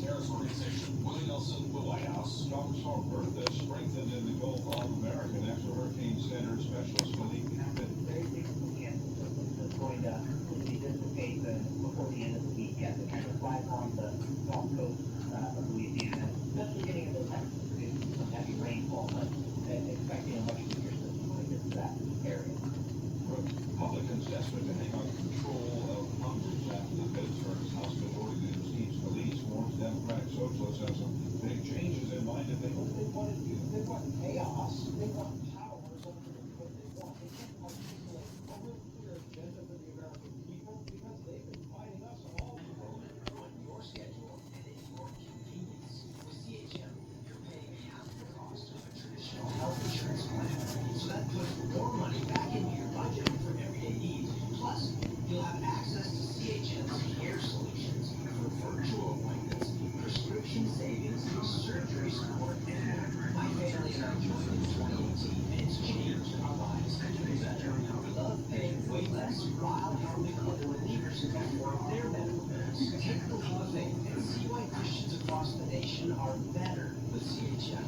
terrorist organization Willie Nelson, the White House, Scotland's home birth strengthened in the Gulf of America after Hurricane Center specialist Malik happened. Very reasonable chance it's going to completely dissipate before the end of the week. Yes, it kind of flies on the Gulf Coast of Louisiana, just beginning of the Texas, producing some heavy rainfall, but expecting a much weaker system when it gets to that area. Republicans desperate to hang on control of Congress after the Pittsburgh's House Majority Leader Steve Scalise warns Democratic Socialists have some big changes in mind if they what they want to do. They want chaos. They want power over what they want. They can't articulate a real clear agenda for the American people because they've been fighting us all. On your schedule and at your convenience. With CHM, you're paying half the cost of a traditional health insurance plan. So that puts more money back into your budget for everyday needs. Plus, you'll have access to CHM's care solutions for virtual appointments, prescription savings, surgery support, and more. My family and I joined in 2018, and it's changed our lives to be better. We love paying way less while helping other relievers afford their medical bills. Take the leap of faith and see why Christians across the nation are better with CHM.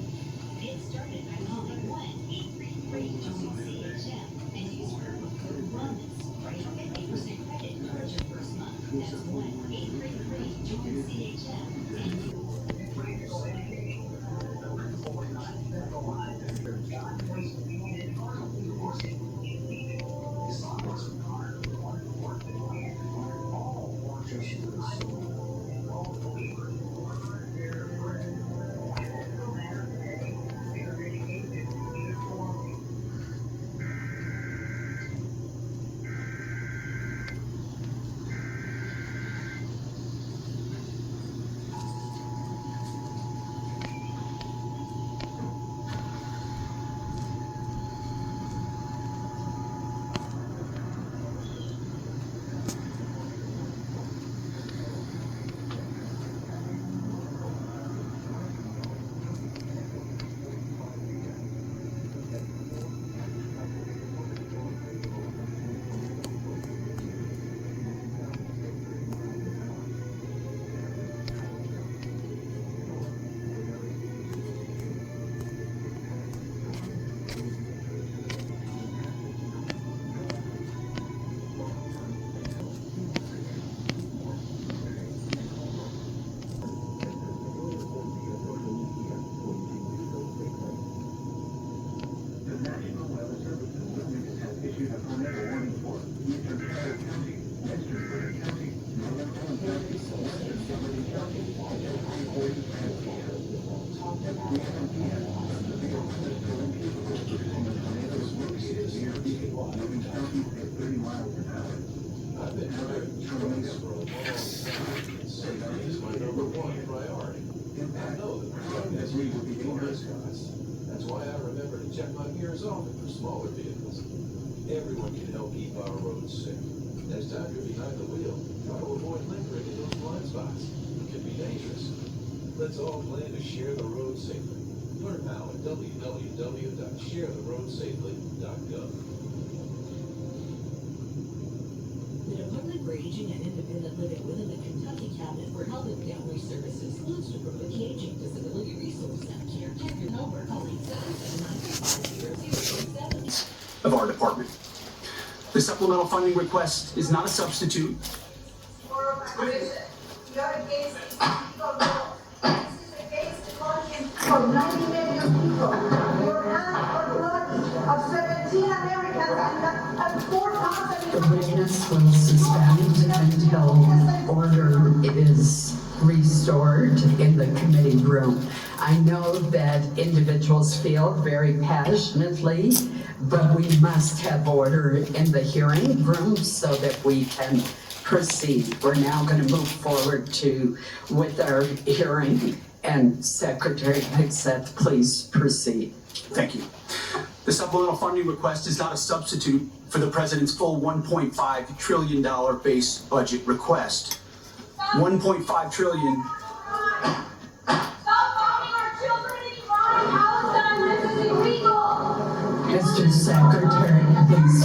Get started by calling 1-833-CHM and use promo code WELLNESS for a 50% credit towards your first month. That's 1-833-JOIN-CHM and I've been driving trucks for a long time. Safety is my number one priority. I know that the truck has legal blind spots. That's why I remember to check my mirrors often for smaller vehicles. Everyone can help keep our roads safe. Next time you're behind the wheel, try to avoid lingering in those blind spots. It can be dangerous. Let's all plan to share the road safely. Learn how at www.sharetheroadsafely.gov. The Department for Aging and Independent Living within the Kentucky Cabinet for Health and Family Services wants to promote the Aging Disability Resource Center. Check your number calling 779-500-07 of our department. The supplemental funding request is not a substitute. For 90 million people, your hands are lucky of 17 Americans and 4,000. The witness will suspend until order is restored in the committee room. I know that individuals feel very passionately, but we must have order in the hearing room so that we can proceed. We're now going to move forward with our hearing, and Secretary Hickseth, please proceed. Thank you. The supplemental funding request is not a substitute for the president's full $1.5 trillion base budget request. $1.5 trillion. Mr. Secretary, please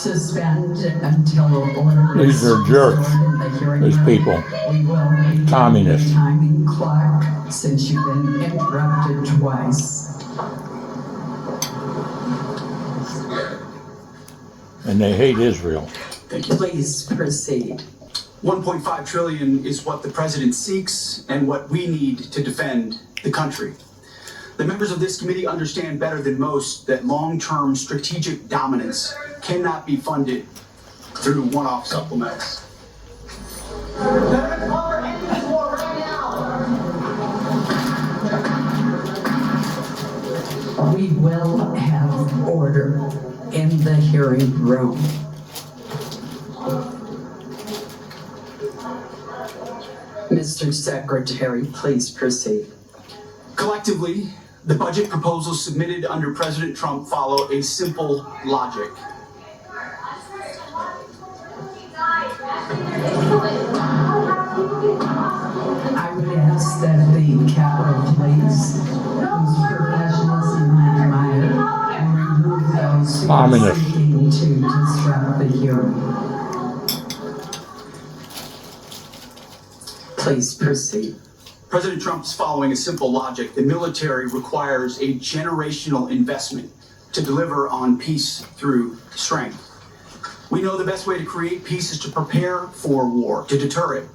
Suspend until order is These are jerks, restored in the hearing these room. people. We will begin Communists. the timing clock since you've been interrupted twice. And they hate Israel. Thank you. Please proceed. 1.5 trillion is what the president seeks and what we need to defend the country. The members of this committee understand better than most that long-term strategic dominance cannot be funded through one-off supplementals. Veterans, call for ending this war right now. We will have order in the hearing room. Mr. Secretary, please proceed. Collectively, the budget proposals submitted under President Trump follow a simple logic. I would ask that the Capitol please, whose professionalism I admire, remove those who are Communists. seeking to disrupt the hearing. Please proceed. President Trump is following a simple logic. The military requires a generational investment to deliver on peace through strength. We know the best way to create peace is to prepare for war, to deter it.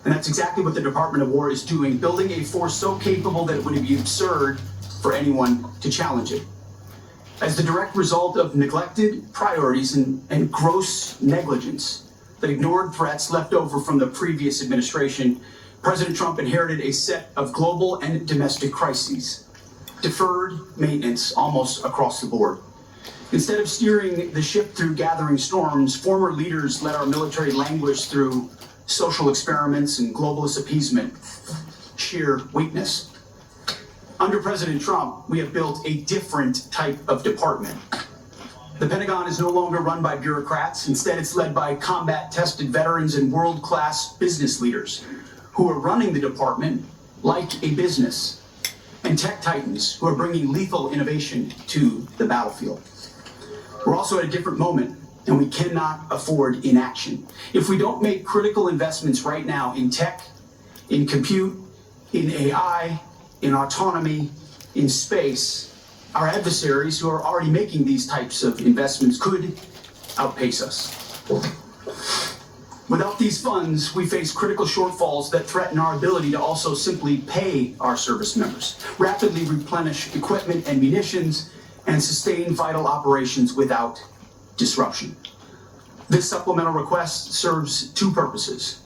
And that's exactly what the Department of War is doing, building a force so capable that it would be absurd for anyone to challenge it. As the direct result of neglected priorities and gross negligence that ignored threats left over from the previous administration, President Trump inherited a set of global and domestic crises, deferred maintenance almost across the board. Instead of steering the ship through gathering storms, former leaders let our military languish through social experiments and globalist appeasement, sheer weakness. Under President Trump, we have built a different type of department. The Pentagon is no longer run by bureaucrats. Instead, it's led by combat-tested veterans and world-class business leaders who are running the department like a business, and tech titans who are bringing lethal innovation to the battlefield. We're also at a different moment, and we cannot afford inaction. If we don't make critical investments right now in tech, in compute, in AI, in autonomy, in space, our adversaries who are already making these types of investments could outpace us. Without these funds, we face critical shortfalls that threaten our ability to also simply pay our service members, rapidly replenish equipment and munitions, and sustain vital operations without disruption. This supplemental request serves two purposes: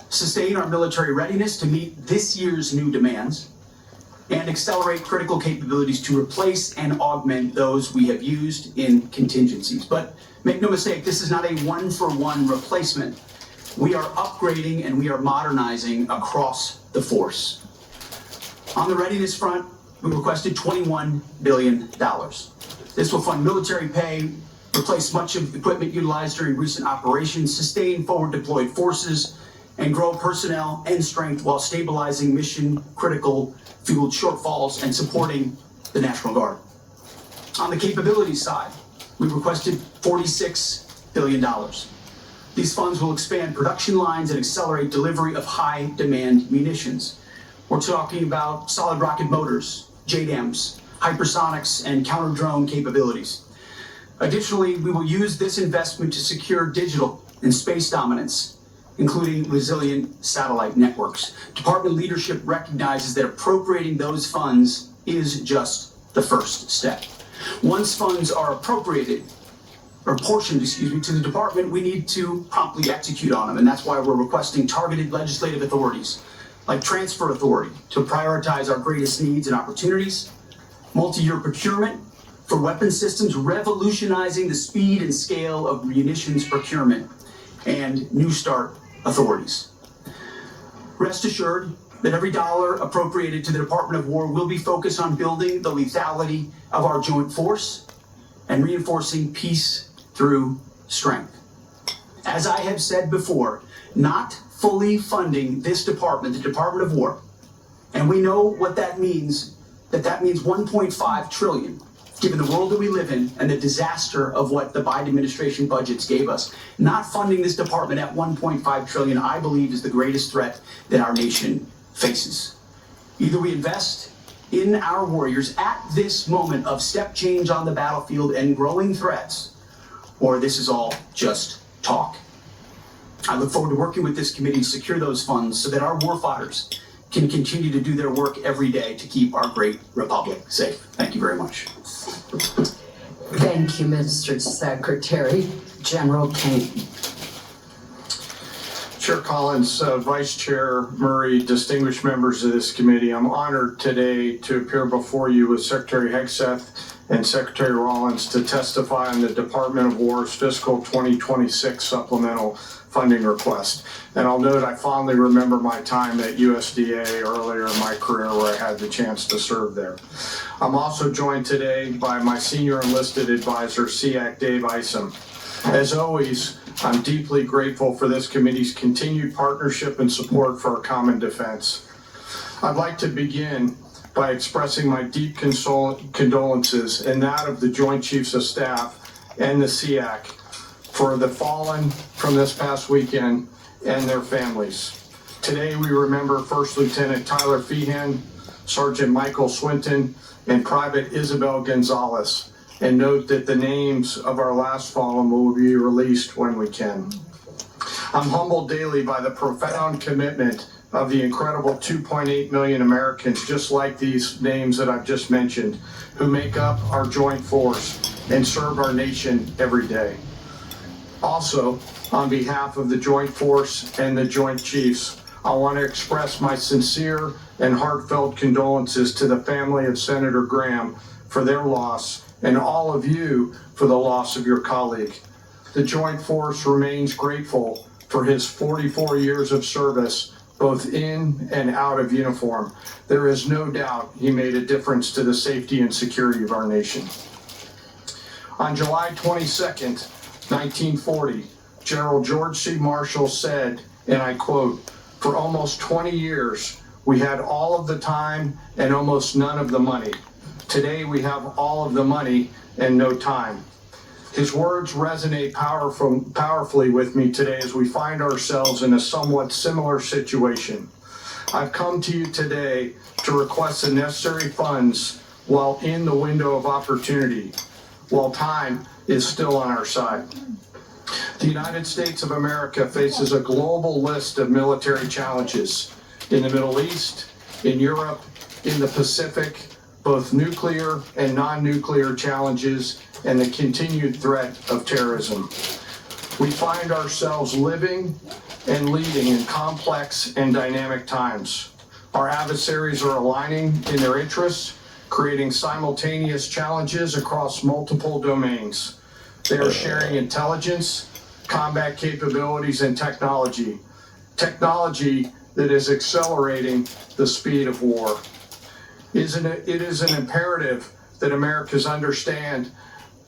sustain our military readiness to meet this year's new demands, and accelerate critical capabilities to replace and augment those we have used in contingencies. But make no mistake, this is not a one-for-one replacement. We are upgrading and we are modernizing across the force. On the readiness front, we requested $21 billion. This will fund military pay, replace much of the equipment utilized during recent operations, sustain forward deployed forces, and grow personnel and strength while stabilizing mission-critical fueled shortfalls and supporting the National Guard. On the capability side, we requested $46 billion. These funds will expand production lines and accelerate delivery of high-demand munitions. We're talking about solid rocket motors, JDAMs, hypersonics, and counter-drone capabilities. Additionally, we will use this investment to secure digital and space dominance, including resilient satellite networks. Department leadership recognizes that appropriating those funds is just the first step. Once funds are appropriated, or portioned, to the department, we need to promptly execute on them, and that's why we're requesting targeted legislative authorities, like transfer authority, to prioritize our greatest needs and opportunities, multi-year procurement for weapon systems, revolutionizing the speed and scale of munitions procurement, and New START authorities. Rest assured that every dollar appropriated to the Department of War will be focused on building the lethality of our joint force and reinforcing peace through strength. As I have said before, not fully funding this department, the Department of War, and we know what that means, that means 1.5 trillion, given the world that we live in and the disaster of what the Biden administration budgets gave us. Not funding this department at $1.5 trillion, I believe, is the greatest threat that our nation faces. Either we invest in our warriors at this moment of step change on the battlefield and growing threats, or this is all just talk. I look forward to working with this committee to secure those funds so that our warfighters can continue to do their work every day to keep our great republic safe. Thank you very much. Thank you, Mr. Secretary. General Kane. Chair Collins, Vice Chair Murray, distinguished members of this committee, I'm honored today to appear before you with Secretary Hegseth and Secretary Rollins to testify on the Department of War's fiscal 2026 supplemental funding request. And I'll note I fondly remember my time at USDA earlier in my career where I had the chance to serve there. I'm also joined today by my senior enlisted advisor, SEAC Dave Isom. As always, I'm deeply grateful for this committee's continued partnership and support for our common defense. I'd like to begin by expressing my deep condolences and that of the Joint Chiefs of Staff and the SEAC for the fallen from this past weekend and their families. Today we remember First Lieutenant Tyler Feehan, Sergeant Michael Swinton, and Private Isabel Gonzalez, and note that the names of our last fallen will be released when we can. I'm humbled daily by the profound commitment of the incredible 2.8 million Americans, just like these names that I've just mentioned, who make up our joint force and serve our nation every day. Also, on behalf of the Joint Force and the Joint Chiefs, I want to express my sincere and heartfelt condolences to the family of Senator Graham for their loss and all of you for the loss of your colleague. The Joint Force remains grateful for his 44 years of service, both in and out of uniform. There is no doubt he made a difference to the safety and security of our nation. On July 22nd, 1940, General George C. Marshall said, and I quote, "For almost 20 years, we had all of the time and almost none of the money. Today we have all of the money and no time." His words resonate powerfully with me today as we find ourselves in a somewhat similar situation. I've come to you today to request the necessary funds while in the window of opportunity, while time is still on our side. The United States of America faces a global list of military challenges in the Middle East, in Europe, in the Pacific, both nuclear and non-nuclear challenges, and the continued threat of terrorism. We find ourselves living and leading in complex and dynamic times. Our adversaries are aligning in their interests, creating simultaneous challenges across multiple domains. They are sharing intelligence, combat capabilities, and technology that is accelerating the speed of war. It is an imperative that Americans understand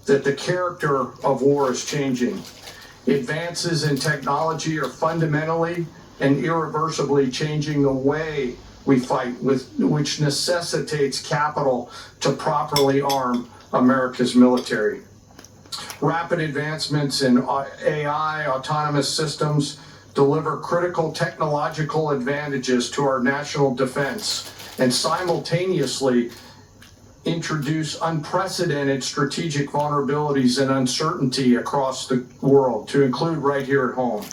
that the character of war is changing. Advances in technology are fundamentally and irreversibly changing the way we fight, which necessitates capital to properly arm America's military. Rapid advancements in AI, autonomous systems, deliver critical technological advantages to our national defense and simultaneously introduce unprecedented strategic vulnerabilities and uncertainty across the world, to include right here at home.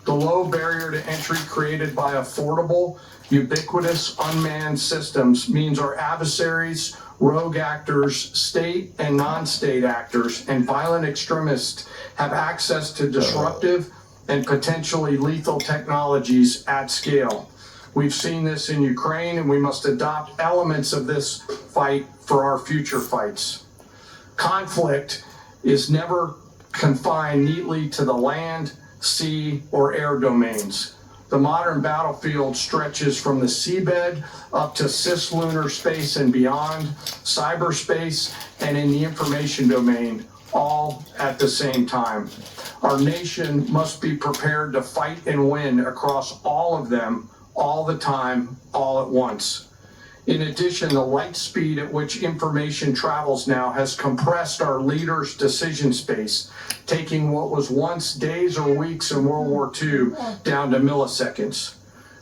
The low barrier to entry created by affordable, ubiquitous, unmanned systems means our adversaries, rogue actors, state and non-state actors, and violent extremists have access to disruptive and potentially lethal technologies at scale. We've seen this in Ukraine, and we must adopt elements of this fight for our future fights. Conflict is never confined neatly to the land, sea, or air domains. The modern battlefield stretches from the seabed up to cislunar space and beyond, cyberspace, and in the information domain, all at the same time. Our nation must be prepared to fight and win across all of them, all the time, all at once. In addition, the light speed at which information travels now has compressed our leaders' decision space, taking what was once days or weeks in World War II down to milliseconds.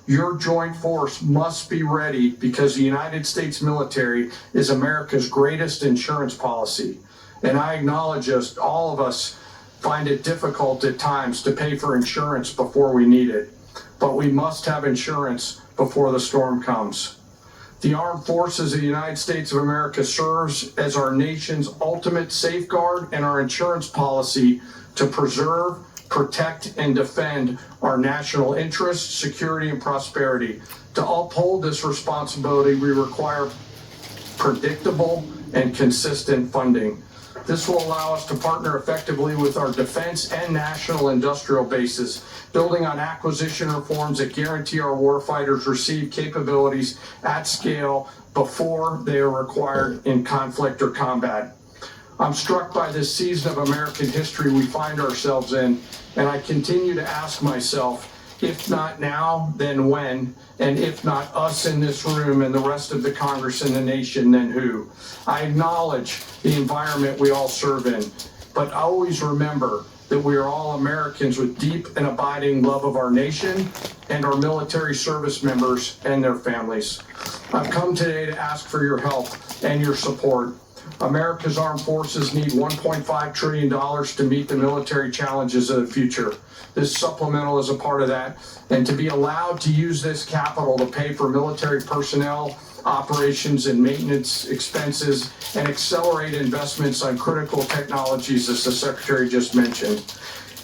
Your joint force must be ready because the United States military is America's greatest insurance policy. And I acknowledge us, all of us find it difficult at times to pay for insurance before we need it. But we must have insurance before the storm comes. The Armed Forces of the United States of America serves as our nation's ultimate safeguard and our insurance policy to preserve, protect, and defend our national interests, security, and prosperity. To uphold this responsibility, we require predictable and consistent funding. This will allow us to partner effectively with our defense and national industrial bases, building on acquisition reforms that guarantee our warfighters receive capabilities at scale before they are required in conflict or combat. I'm struck by this season of American history we find ourselves in, and I continue to ask myself, if not now, then when? And if not us in this room and the rest of the Congress and the nation, then who? I acknowledge the environment we all serve in, but always remember that we are all Americans with deep and abiding love of our nation and our military service members and their families. I've come today to ask for your help and your support. America's armed forces need $1.5 trillion to meet the military challenges of the future. This supplemental is a part of that, and to be allowed to use this capital to pay for military personnel, operations and maintenance expenses, and accelerate investments on critical technologies, as the Secretary just mentioned.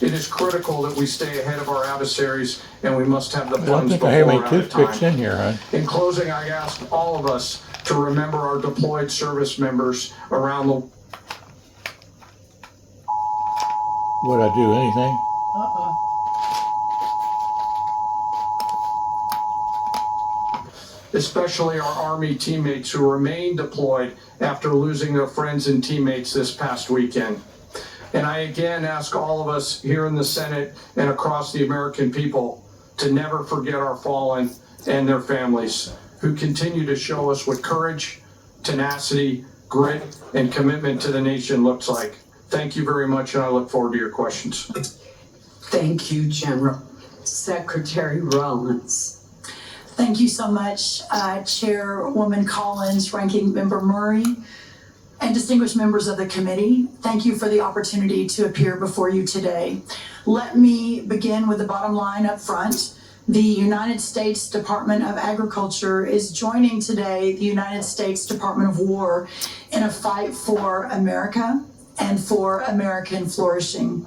It is critical that we stay ahead of our adversaries, and we must have the funds before we're out of time. In here, huh? In closing, I ask all of us to remember our deployed service members around the... Would I do anything? especially our Army teammates who remain deployed after losing their friends and teammates this past weekend. And I again ask all of us here in the Senate and across the American people to never forget our fallen and their families who continue to show us what courage, tenacity, grit, and commitment to the nation looks like. Thank you very much, and I look forward to your questions. Thank you, General. Secretary Rollins. Thank you so much, Chairwoman Collins, Ranking Member Murray, and distinguished members of the committee. Thank you for the opportunity to appear before you today. Let me begin with the bottom line up front. The United States Department of Agriculture is joining today the United States Department of War in a fight for America and for American flourishing.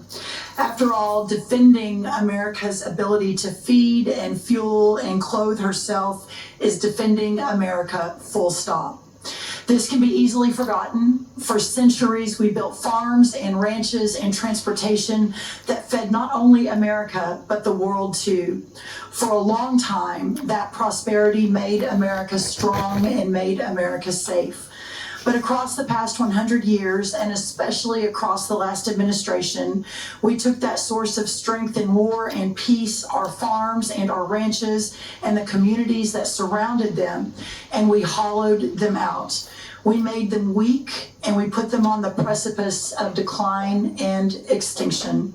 After all, defending America's ability to feed and fuel and clothe herself is defending America, full stop. This can be easily forgotten. For centuries, we built farms and ranches and transportation that fed not only America, but the world too. For a long time, that prosperity made America strong and made America safe. But across the past 100 years, and especially across the last administration, we took that source of strength in war and peace, our farms and our ranches, and the communities that surrounded them, and we hollowed them out. We made them weak, and we put them on the precipice of decline and extinction.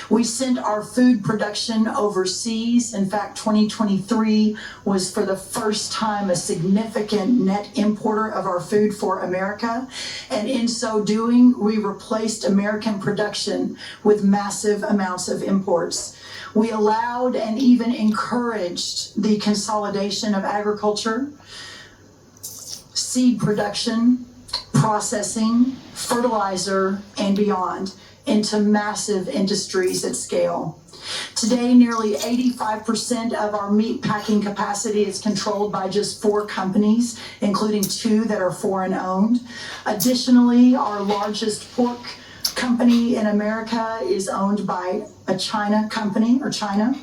We sent our food production overseas. In fact, 2023 was for the first time a significant net importer of our food for America. And in so doing, we replaced American production with massive amounts of imports. We allowed and even encouraged the consolidation of agriculture, seed production, processing, fertilizer, and beyond into massive industries at scale. Today, nearly 85% of our meat packing capacity is controlled by just 4 companies, including 2 that are foreign owned. Additionally, our largest pork company in America is owned by a China company, or China.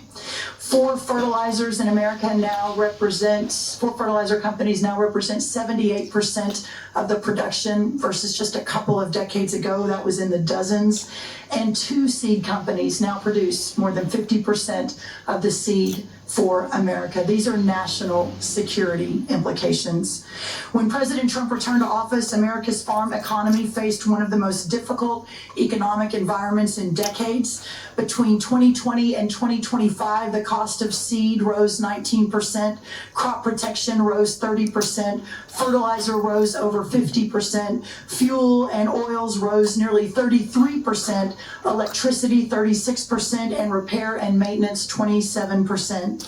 4 fertilizer companies now represent 78% of the production versus just a couple of decades ago, that was in the dozens. And 2 seed companies now produce more than 50% of the seed for America. These are national security implications. When President Trump returned to office, America's farm economy faced one of the most difficult economic environments in decades. Between 2020 and 2025, the cost of seed rose 19%, crop protection rose 30%, fertilizer rose over 50%, fuel and oils rose nearly 33%, electricity 36%, and repair and maintenance 27%.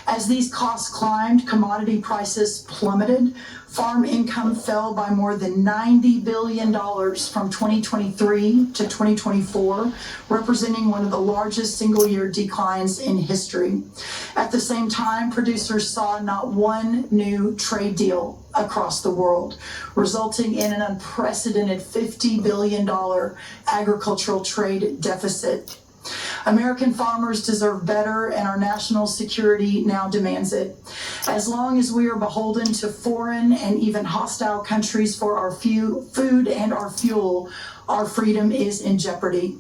As these costs climbed, commodity prices plummeted. Farm income fell by more than $90 billion from 2023 to 2024, representing one of the largest single-year declines in history. At the same time, producers saw not one new trade deal across the world, resulting in an unprecedented $50 billion agricultural trade deficit. American farmers deserve better, and our national security now demands it. As long as we are beholden to foreign and even hostile countries for our food and our fuel, our freedom is in jeopardy.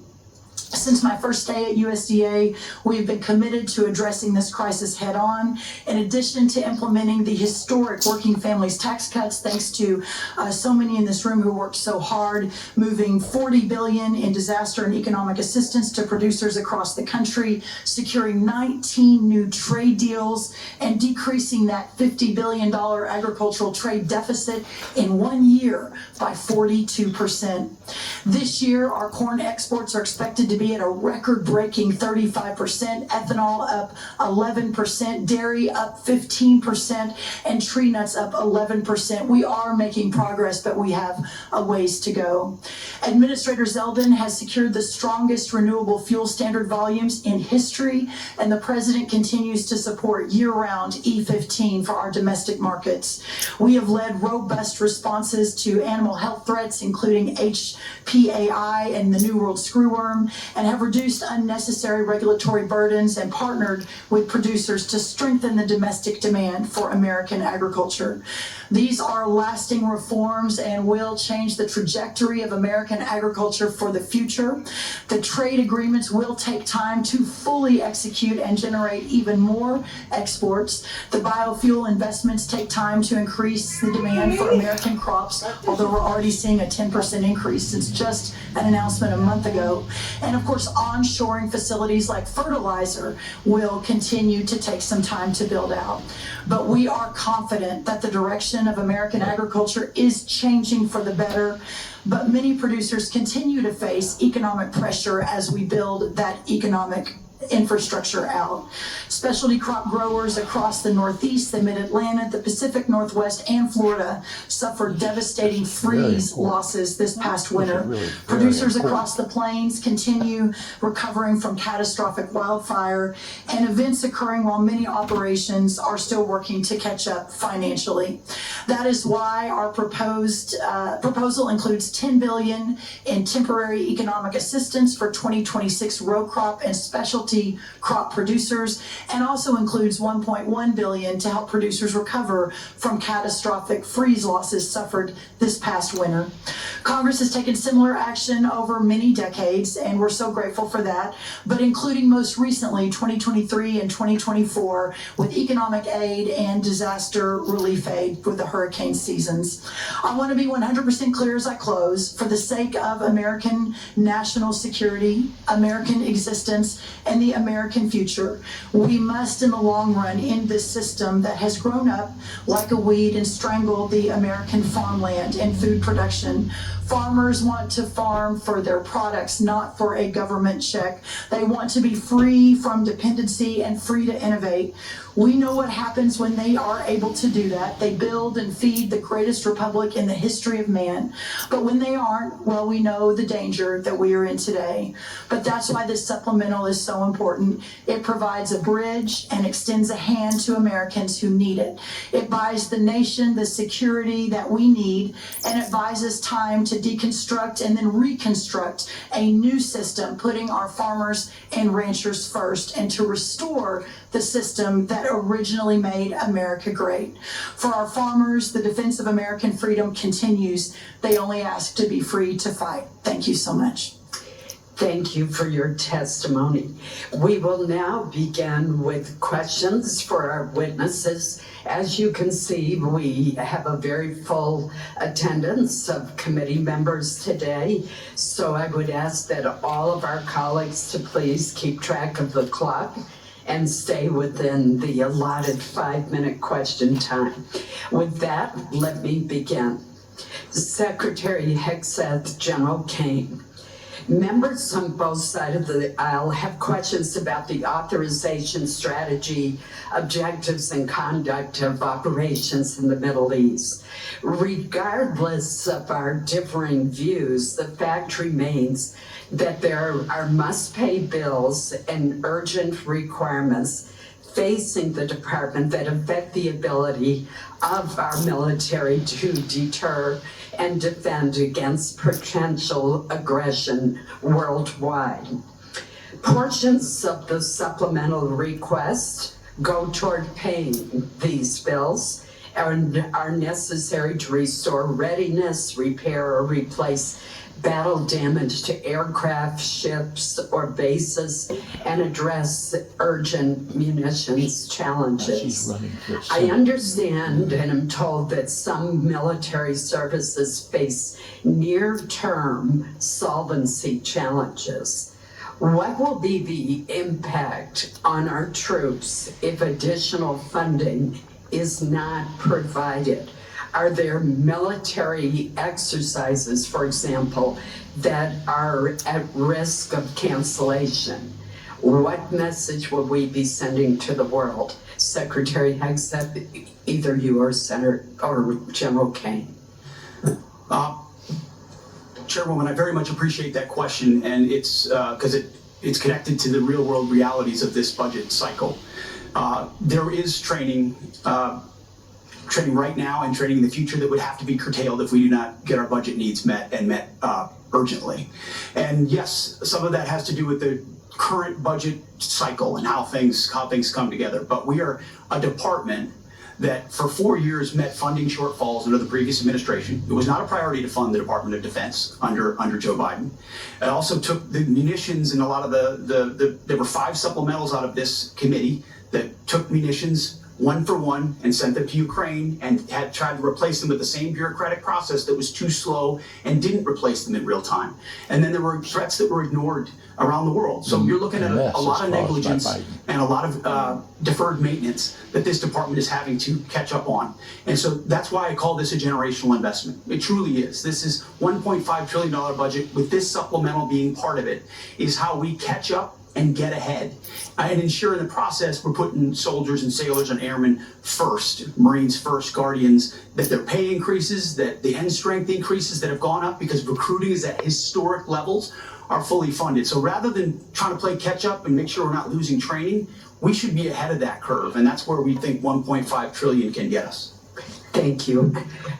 Since my first day at USDA, we've been committed to addressing this crisis head on. In addition to implementing the historic working families tax cuts, thanks to so many in this room who worked so hard, moving $40 billion in disaster and economic assistance to producers across the country, securing 19 new trade deals, and decreasing that $50 billion agricultural trade deficit in 1 year by 42%. This year, our corn exports are expected to be at a record-breaking 35%, ethanol up 11%, dairy up 15%, and tree nuts up 11%. We are making progress, but we have a ways to go. Administrator Zeldin has secured the strongest renewable fuel standard volumes in history, and the President continues to support year-round E15 for our domestic markets. We have led robust responses to animal health threats, including HPAI and the New World Screwworm, and have reduced unnecessary regulatory burdens and partnered with producers to strengthen the domestic demand for American agriculture. These are lasting reforms and will change the trajectory of American agriculture for the future. The trade agreements will take time to fully execute and generate even more exports. The biofuel investments take time to increase the demand for American crops, although we're already seeing a 10% increase since just an announcement a month ago. And of course, onshoring facilities like fertilizer will continue to take some time to build out. But we are confident that the direction of American agriculture is changing for the better. But many producers continue to face economic pressure as we build that economic infrastructure out. Specialty crop growers across the Northeast, the Mid-Atlantic, the Pacific Northwest, and Florida suffered devastating freeze losses this past winter. Producers across the plains continue recovering from catastrophic wildfire and events occurring while many operations are still working to catch up financially. That is why our proposal includes $10 billion in temporary economic assistance for 2026 row crop and specialty crop producers, and also includes $1.1 billion to help producers recover from catastrophic freeze losses suffered this past winter. Congress has taken similar action over many decades, and we're so grateful for that, but including most recently 2023 and 2024 with economic aid and disaster relief aid for the hurricane seasons. I want to be 100% clear as I close. For the sake of American national security, American existence, and the American future, we must in the long run end this system that has grown up like a weed and strangled the American farmland and food production. Farmers want to farm for their products, not for a government check. They want to be free from dependency and free to innovate. We know what happens when they are able to do that. They build and feed the greatest republic in the history of man. But when they aren't, well, we know the danger that we are in today. But that's why this supplemental is so important. It provides a bridge and extends a hand to Americans who need it. It buys the nation the security that we need, and it buys us time to deconstruct and then reconstruct a new system, putting our farmers and ranchers first, and to restore the system that originally made America great. For our farmers, the defense of American freedom continues. They only ask to be free to fight. Thank you so much. Thank you for your testimony. We will now begin with questions for our witnesses. As you can see, we have a very full attendance of committee members today. So I would ask that all of our colleagues to please keep track of the clock and stay within the allotted 5-minute question time. With that, let me begin. Secretary Hegseth, General Kane. Members on both sides of the aisle have questions about the authorization strategy, objectives, and conduct of operations in the Middle East. Regardless of our differing views, the fact remains that there are must-pay bills and urgent requirements facing the department that affect the ability of our military to deter and defend against potential aggression worldwide. Portions of the supplemental request go toward paying these bills and are necessary to restore readiness, repair, or replace battle-damaged aircraft, ships, or bases, and address urgent munitions challenges. I understand and am told that some military services face near-term solvency challenges. What will be the impact on our troops if additional funding is not provided? Are there military exercises, for example, that are at risk of cancellation? What message will we be sending to the world? Secretary Hegseth, either you or Senator or General Kane. Chairwoman, I very much appreciate that question, and it's because it's connected to the real world realities of this budget cycle. There is training right now and training in the future that would have to be curtailed if we do not get our budget needs met urgently. And yes, some of that has to do with the current budget cycle and how things come together. But we are a department that for 4 years met funding shortfalls under the previous administration. It was not a priority to fund the Department of Defense under Joe Biden. It also took the munitions and a lot of there were 5 supplementals out of this committee that took munitions one for one and sent them to Ukraine and had tried to replace them with the same bureaucratic process that was too slow and didn't replace them in real time. And then there were threats that were ignored around the world. So you're looking at a lot of negligence and a lot of deferred maintenance that this department is having to catch up on. And so that's why I call this a generational investment. It truly is. This is $1.5 trillion budget with this supplemental being part of it is how we catch up and get ahead and ensure in the process we're putting soldiers and sailors and airmen first, Marines first, Guardians, that their pay increases, that the end strength increases that have gone up because recruiting is at historic levels are fully funded. So rather than trying to play catch up and make sure we're not losing training, we should be ahead of that curve. And that's where we think 1.5 trillion can get us. Thank you.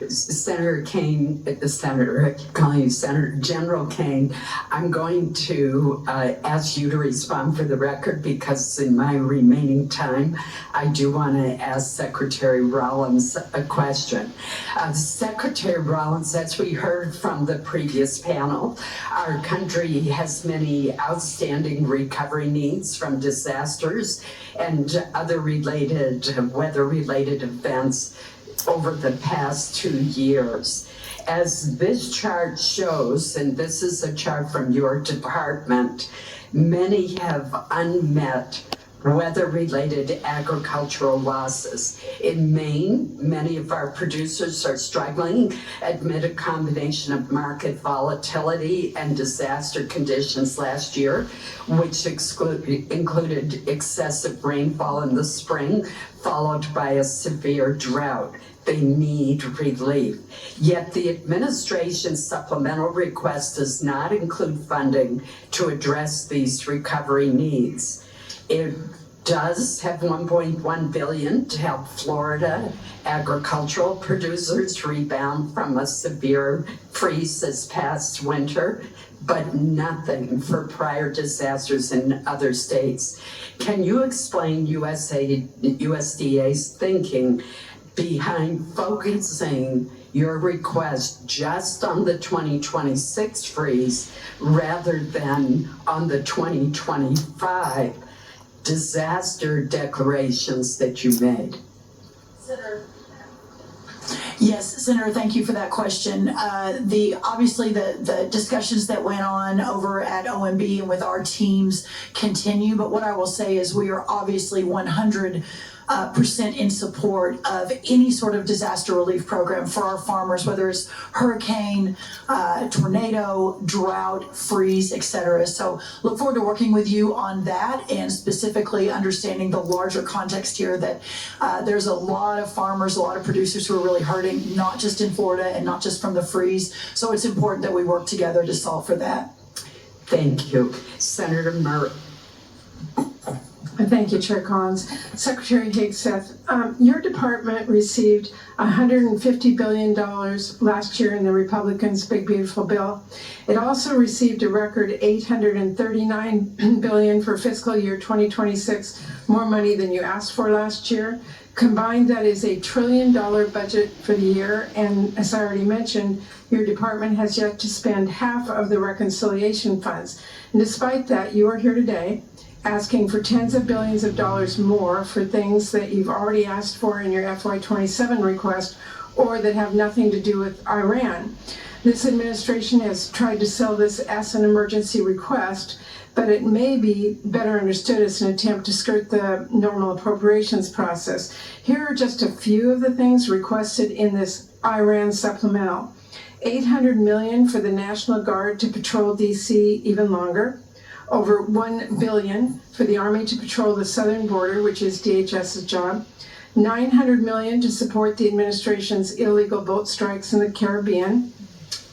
Senator Kane, Senator, calling you Senator General Kane, I'm going to ask you to respond for the record because in my remaining time, I do want to ask Secretary Rollins a question. Secretary Rollins, as we heard from the previous panel, our country has many outstanding recovery needs from disasters and other weather-related events over the past 2 years. As this chart shows, and this is a chart from your department, many have unmet weather-related agricultural losses. In Maine, many of our producers are struggling amid a combination of market volatility and disaster conditions last year, which included excessive rainfall in the spring, followed by a severe drought. They need relief. Yet the administration's supplemental request does not include funding to address these recovery needs. It does have $1.1 billion to help Florida agricultural producers rebound from a severe freeze this past winter, but nothing for prior disasters in other states. Can you explain USDA's thinking behind focusing your request just on the 2026 freeze rather than on the 2025 disaster declarations that you made? Senator. Yes, Senator, thank you for that question. Obviously the discussions that went on over at OMB and with our teams continue, but what I will say is we are obviously 100% in support of any sort of disaster relief program for our farmers, whether it's hurricane, tornado, drought, freeze, etc. So look forward to working with you on that and specifically understanding the larger context here that there's a lot of farmers, a lot of producers who are really hurting, not just in Florida and not just from the freeze. So it's important that we work together to solve for that. Thank you. Senator Murray. Thank you, Chair Collins. Secretary Hegseth, your department received $150 billion last year in the Republicans' Big Beautiful Bill. It also received a record $839 billion for fiscal year 2026, more money than you asked for last year. Combined, that is $1 trillion budget for the year, and as I already mentioned, your department has yet to spend half of the reconciliation funds. And despite that, you are here today asking for tens of billions of dollars more for things that you've already asked for in your FY27 request or that have nothing to do with Iran. This administration has tried to sell this as an emergency request, but it may be better understood as an attempt to skirt the normal appropriations process. Here are just a few of the things requested in this Iran supplemental. $800 million for the National Guard to patrol DC even longer. Over $1 billion for the Army to patrol the southern border, which is DHS's job. $900 million to support the administration's illegal boat strikes in the Caribbean.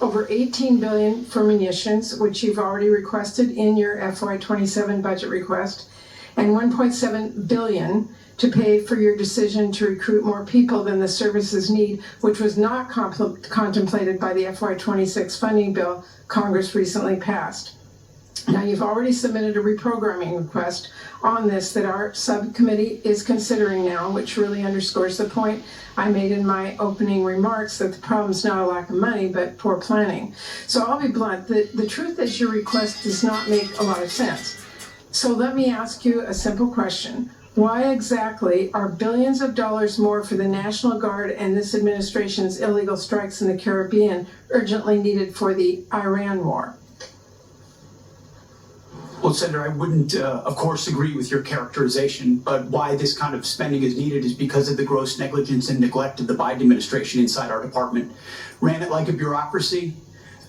Over $18 billion for munitions, which you've already requested in your FY27 budget request. And $1.7 billion to pay for your decision to recruit more people than the services need, which was not contemplated by the FY26 funding bill Congress recently passed. Now, you've already submitted a reprogramming request on this that our subcommittee is considering now, which really underscores the point I made in my opening remarks that the problem is not a lack of money, but poor planning. So I'll be blunt. The truth is your request does not make a lot of sense. So let me ask you a simple question. Why exactly are billions of dollars more for the National Guard and this administration's illegal strikes in the Caribbean urgently needed for the Iran war? Well, Senator, I wouldn't, of course, agree with your characterization, but why this kind of spending is needed is because of the gross negligence and neglect of the Biden administration inside our department. Ran it like a bureaucracy,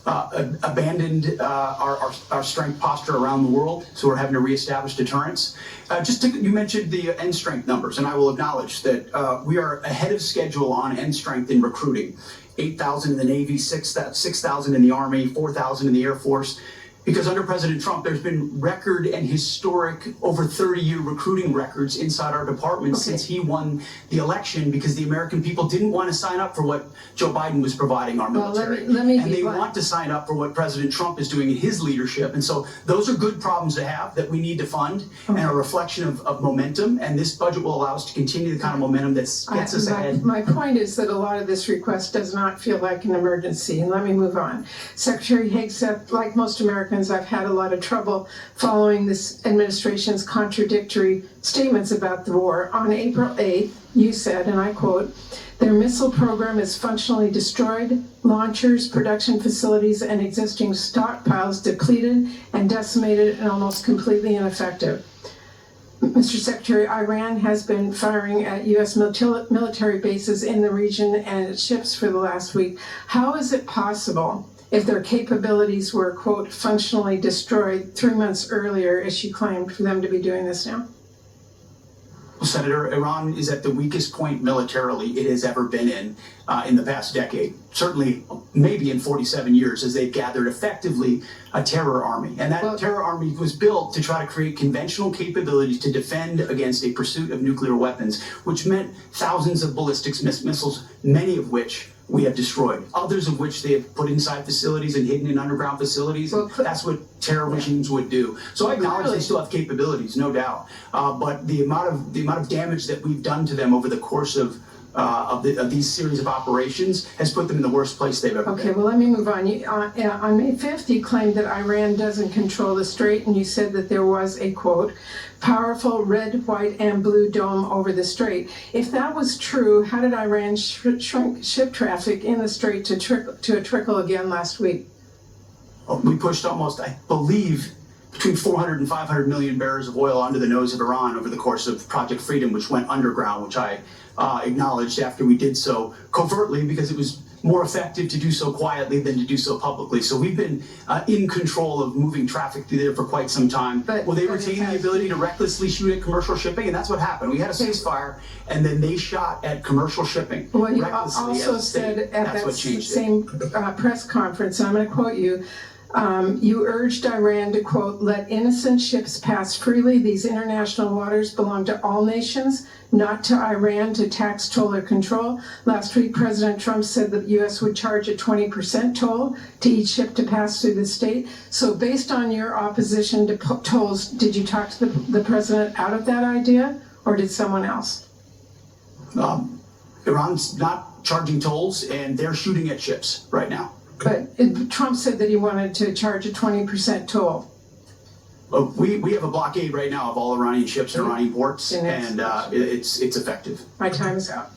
abandoned our strength posture around the world, so we're having to reestablish deterrence. You mentioned the end strength numbers, and I will acknowledge that we are ahead of schedule on end strength in recruiting. 8,000 in the Navy, 6,000 in the Army, 4,000 in the Air Force. Because under President Trump, there's been record and historic over 30-year recruiting records inside our department since he won the election, because the American people didn't want to sign up for what Joe Biden was providing our military. And they want to sign up for what President Trump is doing in his leadership. And so those are good problems to have that we need to fund and a reflection of momentum. And this budget will allow us to continue the kind of momentum that gets us ahead. My point is that a lot of this request does not feel like an emergency. And let me move on. Secretary Hegseth, like most Americans, I've had a lot of trouble following this administration's contradictory statements about the war. On April 8th, you said, and I quote, "Their missile program is functionally destroyed, launchers, production facilities, and existing stockpiles depleted and decimated and almost completely ineffective." Mr. Secretary, Iran has been firing at U.S. military bases in the region and its ships for the last week. How is it possible, if their capabilities were, quote, functionally destroyed 3 months earlier, as she claimed, for them to be doing this now? Well, Senator, Iran is at the weakest point militarily it has ever been in the past decade. Certainly, maybe in 47 years, as they've gathered effectively a terror army. And that terror army was built to try to create conventional capabilities to defend against a pursuit of nuclear weapons, which meant thousands of ballistic missiles, many of which we have destroyed, others of which they have put inside facilities and hidden in underground facilities. And that's what terror regimes would do. So I acknowledge they still have capabilities, no doubt. But the amount of damage that we've done to them over the course of of these series of operations has put them in the worst place they've ever Okay, been. well, let me move on. On May 5th, you claimed that Iran doesn't control the strait, and you said that there was a, quote, powerful red, white, and blue dome over the strait. If that was true, how did Iran shrink ship traffic in the strait to a trickle again last week? We pushed almost, I believe, between 400 and 500 million barrels of oil under the nose of Iran over the course of Project Freedom, which went underground, which I acknowledged after we did so covertly because it was more effective to do so quietly than to do so publicly. So we've been in control of moving traffic through there for quite some time. Well, they retain the ability to recklessly shoot at commercial shipping, and that's what happened. We had a ceasefire, and then they shot at commercial shipping. Well, you recklessly also said at that same press conference, and I'm going to quote you, you urged Iran to, quote, let innocent ships pass freely. These international waters belong to all nations, not to Iran to tax, toll, or control. Last week, President Trump said the U.S. would charge a 20% toll to each ship to pass through the state. So based on your opposition to tolls, did you talk to the president out of that idea, or did someone else? Iran's not charging tolls, and they're shooting at ships right now. But Trump said that he wanted to charge a 20% toll. We have a blockade right now of all Iranian ships in Iranian ports, and it's effective. My time is out.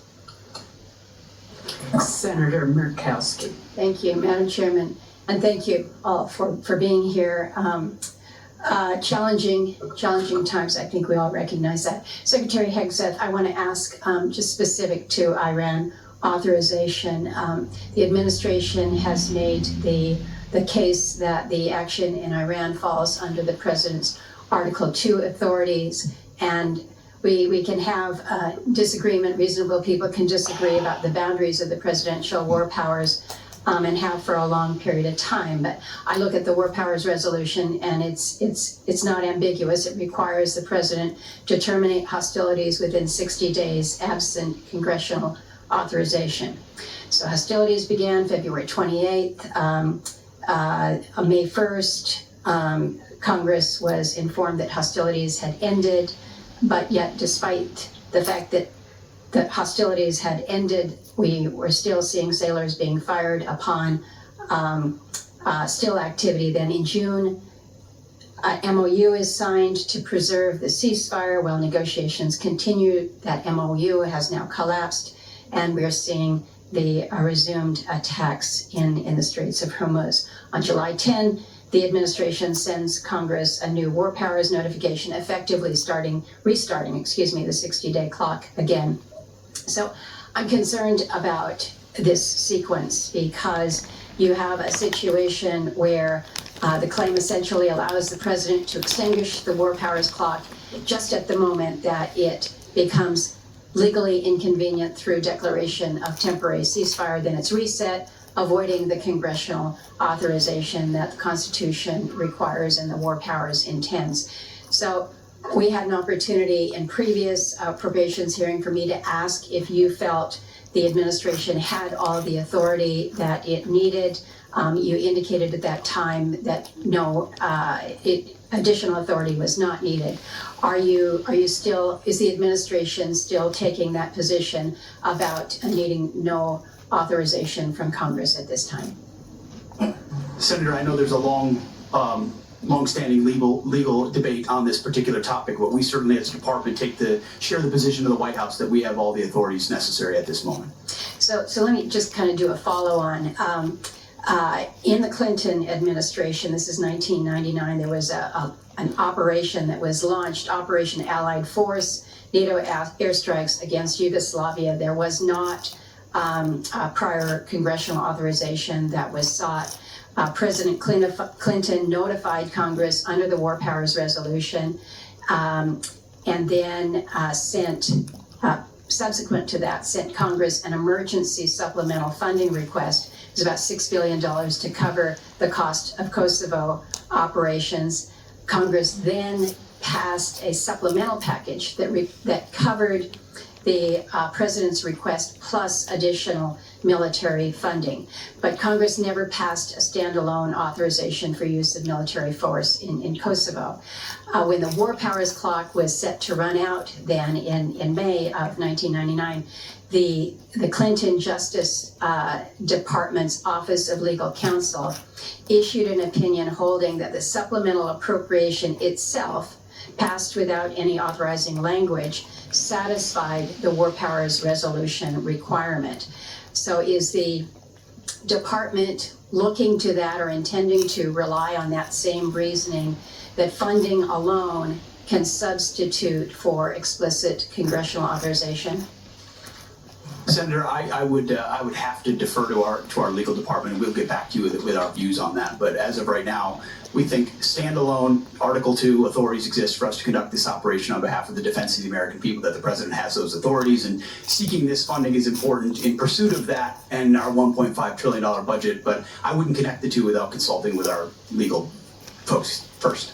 Senator Murkowski. Thank you, Madam Chairman, and thank you all for being here. Challenging times, I think we all recognize that. Secretary Hegseth, I want to ask just specific to Iran authorization. The administration has made the case that the action in Iran falls under the president's Article 2 authorities, and we can have disagreement. Reasonable people can disagree about the boundaries of the presidential war powers, and have for a long period of time. But I look at the War Powers Resolution, and it's not ambiguous. It requires the president to terminate hostilities within 60 days, absent congressional authorization. So hostilities began February 28th. On May 1st, Congress was informed that hostilities had ended, but yet despite the fact that the hostilities had ended, we were still seeing sailors being fired upon still activity. Then in June, MOU is signed to preserve the ceasefire while negotiations continue. That MOU has now collapsed, and we're seeing the resumed attacks in the Straits of Hormuz. On July 10, the administration sends Congress a new war powers notification, effectively restarting the 60-day clock again. So I'm concerned about this sequence because you have a situation where the claim essentially allows the president to extinguish the war powers clock just at the moment that it becomes legally inconvenient through declaration of temporary ceasefire. Then it's reset, avoiding the congressional authorization that the Constitution requires and the war powers intends. So we had an opportunity in previous appropriations hearing for me to ask if you felt the administration had all the authority that it needed. You indicated at that time that no, additional authority was not needed. Is the administration still taking that position about needing no authorization from Congress at this time? Senator, I know there's a long-standing legal debate on this particular topic, but we certainly as a department share the position of the White House that we have all the authorities necessary at this moment. So let me just kind of do a follow-on. In the Clinton administration, this is 1999, there was an operation that was launched, Operation Allied Force, NATO airstrikes against Yugoslavia. There was not prior congressional authorization that was sought. President Clinton notified Congress under the War Powers Resolution, and then subsequent to that, sent Congress an emergency supplemental funding request. It was about $6 billion to cover the cost of Kosovo operations. Congress then passed a supplemental package that covered the president's request plus additional military funding. But Congress never passed a standalone authorization for use of military force in Kosovo. When the war powers clock was set to run out then in May of 1999, the Clinton Justice Department's Office of Legal Counsel issued an opinion holding that the supplemental appropriation itself, passed without any authorizing language, satisfied the war powers resolution requirement. So is the department looking to that or intending to rely on that same reasoning that funding alone can substitute for explicit congressional authorization? Senator, I would have to defer to our legal department, and we'll get back to you with our views on that. But as of right now, we think standalone Article 2 authorities exist for us to conduct this operation on behalf of the defense of the American people, that the president has those authorities, and seeking this funding is important in pursuit of that and our $1.5 trillion budget. But I wouldn't connect the two without consulting with our legal folks first.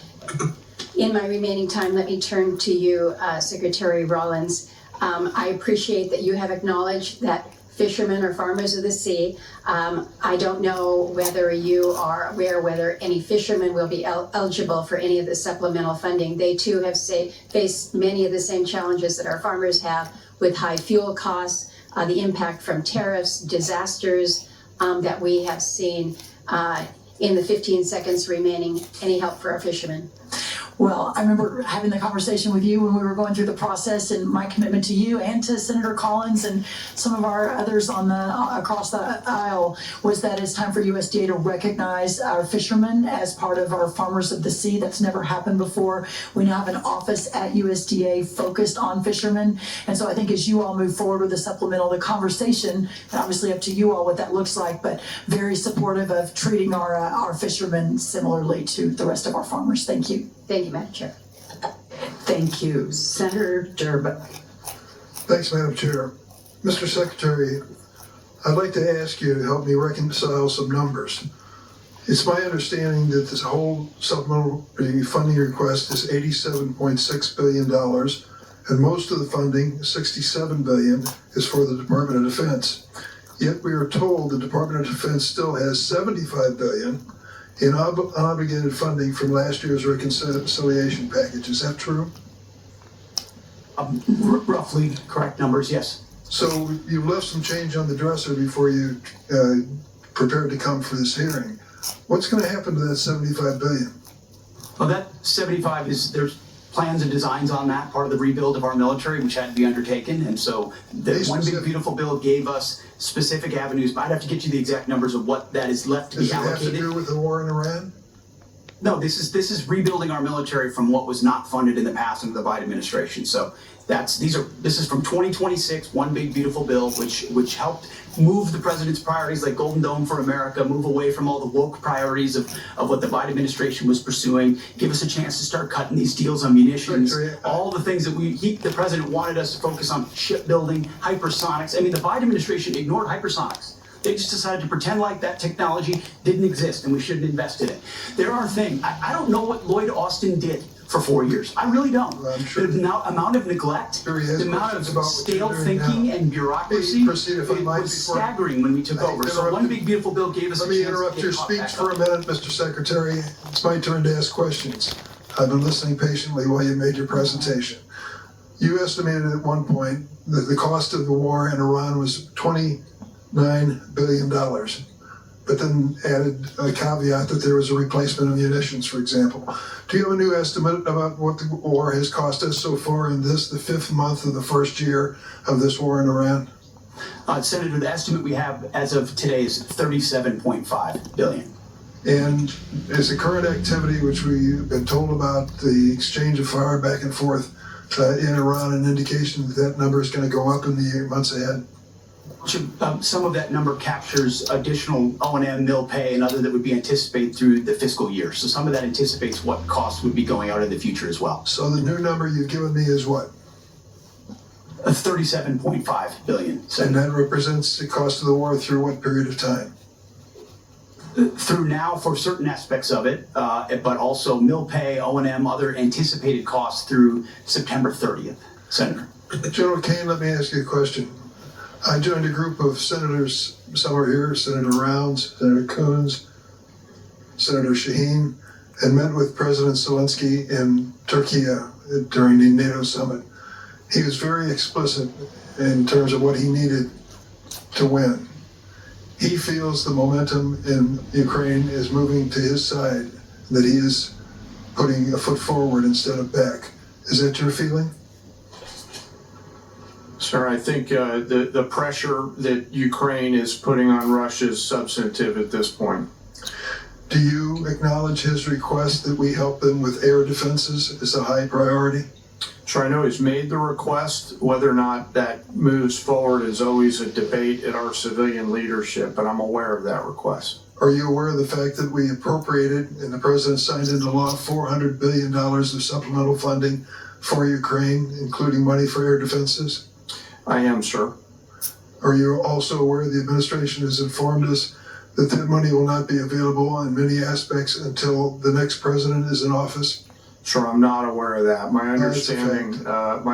In my remaining time, let me turn to you, Secretary Rollins. I appreciate that you have acknowledged that fishermen are farmers of the sea. I don't know whether you are aware whether any fishermen will be eligible for any of the supplemental funding. They too have faced many of the same challenges that our farmers have with high fuel costs, the impact from tariffs, disasters that we have seen. In the 15 seconds remaining, any help for our fishermen? Well, I remember having the conversation with you when we were going through the process, and my commitment to you and to Senator Collins and some of our others on across the aisle was that it's time for USDA to recognize our fishermen as part of our farmers of the sea. That's never happened before. We now have an office at USDA focused on fishermen, and so I think as you all move forward with the supplemental, the conversation, and obviously up to you all what that looks like, but very supportive of treating our fishermen similarly to the rest of our farmers. Thank you. Thank you, Madam Chair. Thank you. Senator Durbin. Thanks, Madam Chair. Mr. Secretary, I'd like to ask you to help me reconcile some numbers. It's my understanding that this whole supplemental funding request is $87.6 billion, and most of the funding, $67 billion, is for the Department of Defense. Yet we are told the Department of Defense still has $75 billion in unobligated funding from last year's reconciliation package. Is that true? Roughly correct numbers, yes. So you left some change on the dresser before you prepared to come for this hearing. What's going to happen to that $75 billion? Well, that 75 there's plans and designs on that, part of the rebuild of our military, which had to be undertaken. And so the One Big Beautiful Bill gave us specific avenues, but I'd have to get you the exact numbers of what that is left to be allocated. Does it have to do with the war in Iran? No, this is rebuilding our military from what was not funded in the past under the Biden administration. So this is from 2026, One Big Beautiful Bill, which helped move the president's priorities like Golden Dome for America, move away from all the woke priorities of what the Biden administration was pursuing, give us a chance to start cutting these deals on munitions, all the things that the president wanted us to focus on: shipbuilding, hypersonics. I mean, the Biden administration ignored hypersonics. They just decided to pretend like that technology didn't exist and we shouldn't invest in it. There are things, I don't know what Lloyd Austin did for 4 years. I really don't. Well, sure. The amount of neglect, the amount of stale thinking and bureaucracy, it was staggering when we took over. So One Big Beautiful Bill gave us a chance. Let me interrupt your speech for a minute, Mr. Secretary. It's my turn to ask questions. I've been listening patiently while you made your presentation. You estimated at one point that the cost of the war in Iran was $29 billion, but then added a caveat that there was a replacement of munitions, for example. Do you have a new estimate about what the war has cost us so far in the 5th month of the first year of this war in Iran? Senator, the estimate we have as of today is $37.5 billion. And is the current activity, which we've been told about, the exchange of fire back and forth in Iran, an indication that that number is going to go up in the months ahead? Some of that number captures additional O&M, mill pay, and other that would be anticipated through the fiscal year. So some of that anticipates what costs would be going out in the future as well. So the new number you've given me is what? $37.5 billion. So and that represents the cost of the war through what period of time? Through now for certain aspects of it, but also mill pay, O&M, other anticipated costs through September 30th. Senator. General Kane, let me ask you a question. I joined a group of senators, some are here, Senator Rounds, Senator Coons, Senator Shaheen, and met with President Zelensky in Turkey during the NATO summit. He was very explicit in terms of what he needed to win. He feels the momentum in Ukraine is moving to his side, that he is putting a foot forward instead of back. Is that your feeling? Sir, I think the pressure that Ukraine is putting on Russia is substantive at this point. Do you acknowledge his request that we help them with air defenses as a high priority? Sure, I know he's made the request. Whether or not that moves forward is always a debate at our civilian leadership, but I'm aware of that request. Are you aware of the fact that we appropriated and the president signed into law $400 billion of supplemental funding for Ukraine, including money for air defenses? I am, sir. Are you also aware the administration has informed us that that money will not be available in many aspects until the next president is in office? Sure, I'm not aware of that. My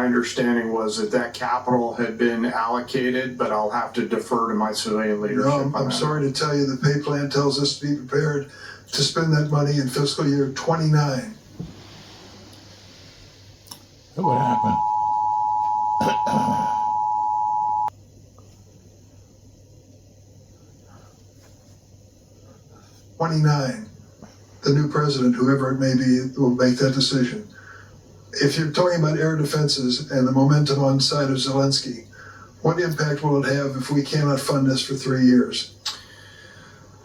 understanding was that capital had been allocated, but I'll have to defer to my civilian leadership. No, I'm sorry to tell you the pay plan tells us to be prepared to spend that money in fiscal year 29. What happened? 29. The new president, whoever it may be, will make that decision. If you're talking about air defenses and the momentum on the side of Zelensky, what impact will it have if we cannot fund this for 3 years?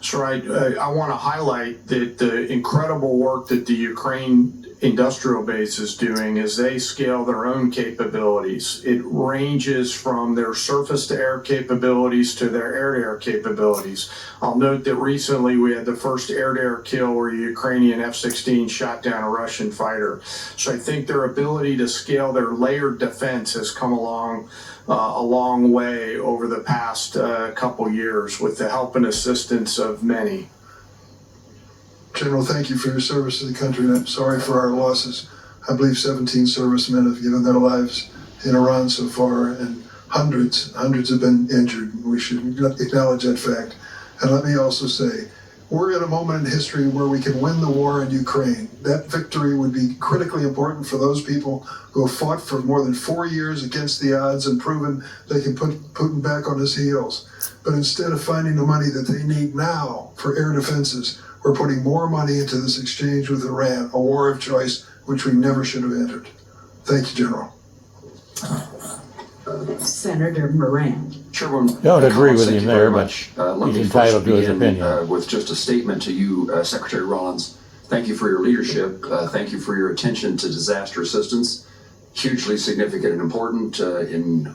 Sure, I want to highlight that the incredible work that the Ukraine industrial base is doing as they scale their own capabilities. It ranges from their surface-to-air capabilities to their air-to-air capabilities. I'll note that recently we had the first air-to-air kill where a Ukrainian F-16 shot down a Russian fighter. So I think their ability to scale their layered defense has come along a long way over the past couple years with the help and assistance of many. General, thank you for your service to the country, and I'm sorry for our losses. I believe 17 servicemen have given their lives in Iran so far, and hundreds have been injured. We should acknowledge that fact. And let me also say, we're at a moment in history where we can win the war in Ukraine. That victory would be critically important for those people who have fought for more than 4 years against the odds and proven they can put Putin back on his heels. But instead of finding the money that they need now for air defenses, we're putting more money into this exchange with Iran, a war of choice which we never should have entered. Thank you, General. Senator Moran. Chairwoman, Don't agree with him there, but let he's me entitled first to his begin, opinion. with just a statement to you, Secretary Rollins. Thank you for your leadership. Thank you for your attention to disaster assistance. Hugely significant and important in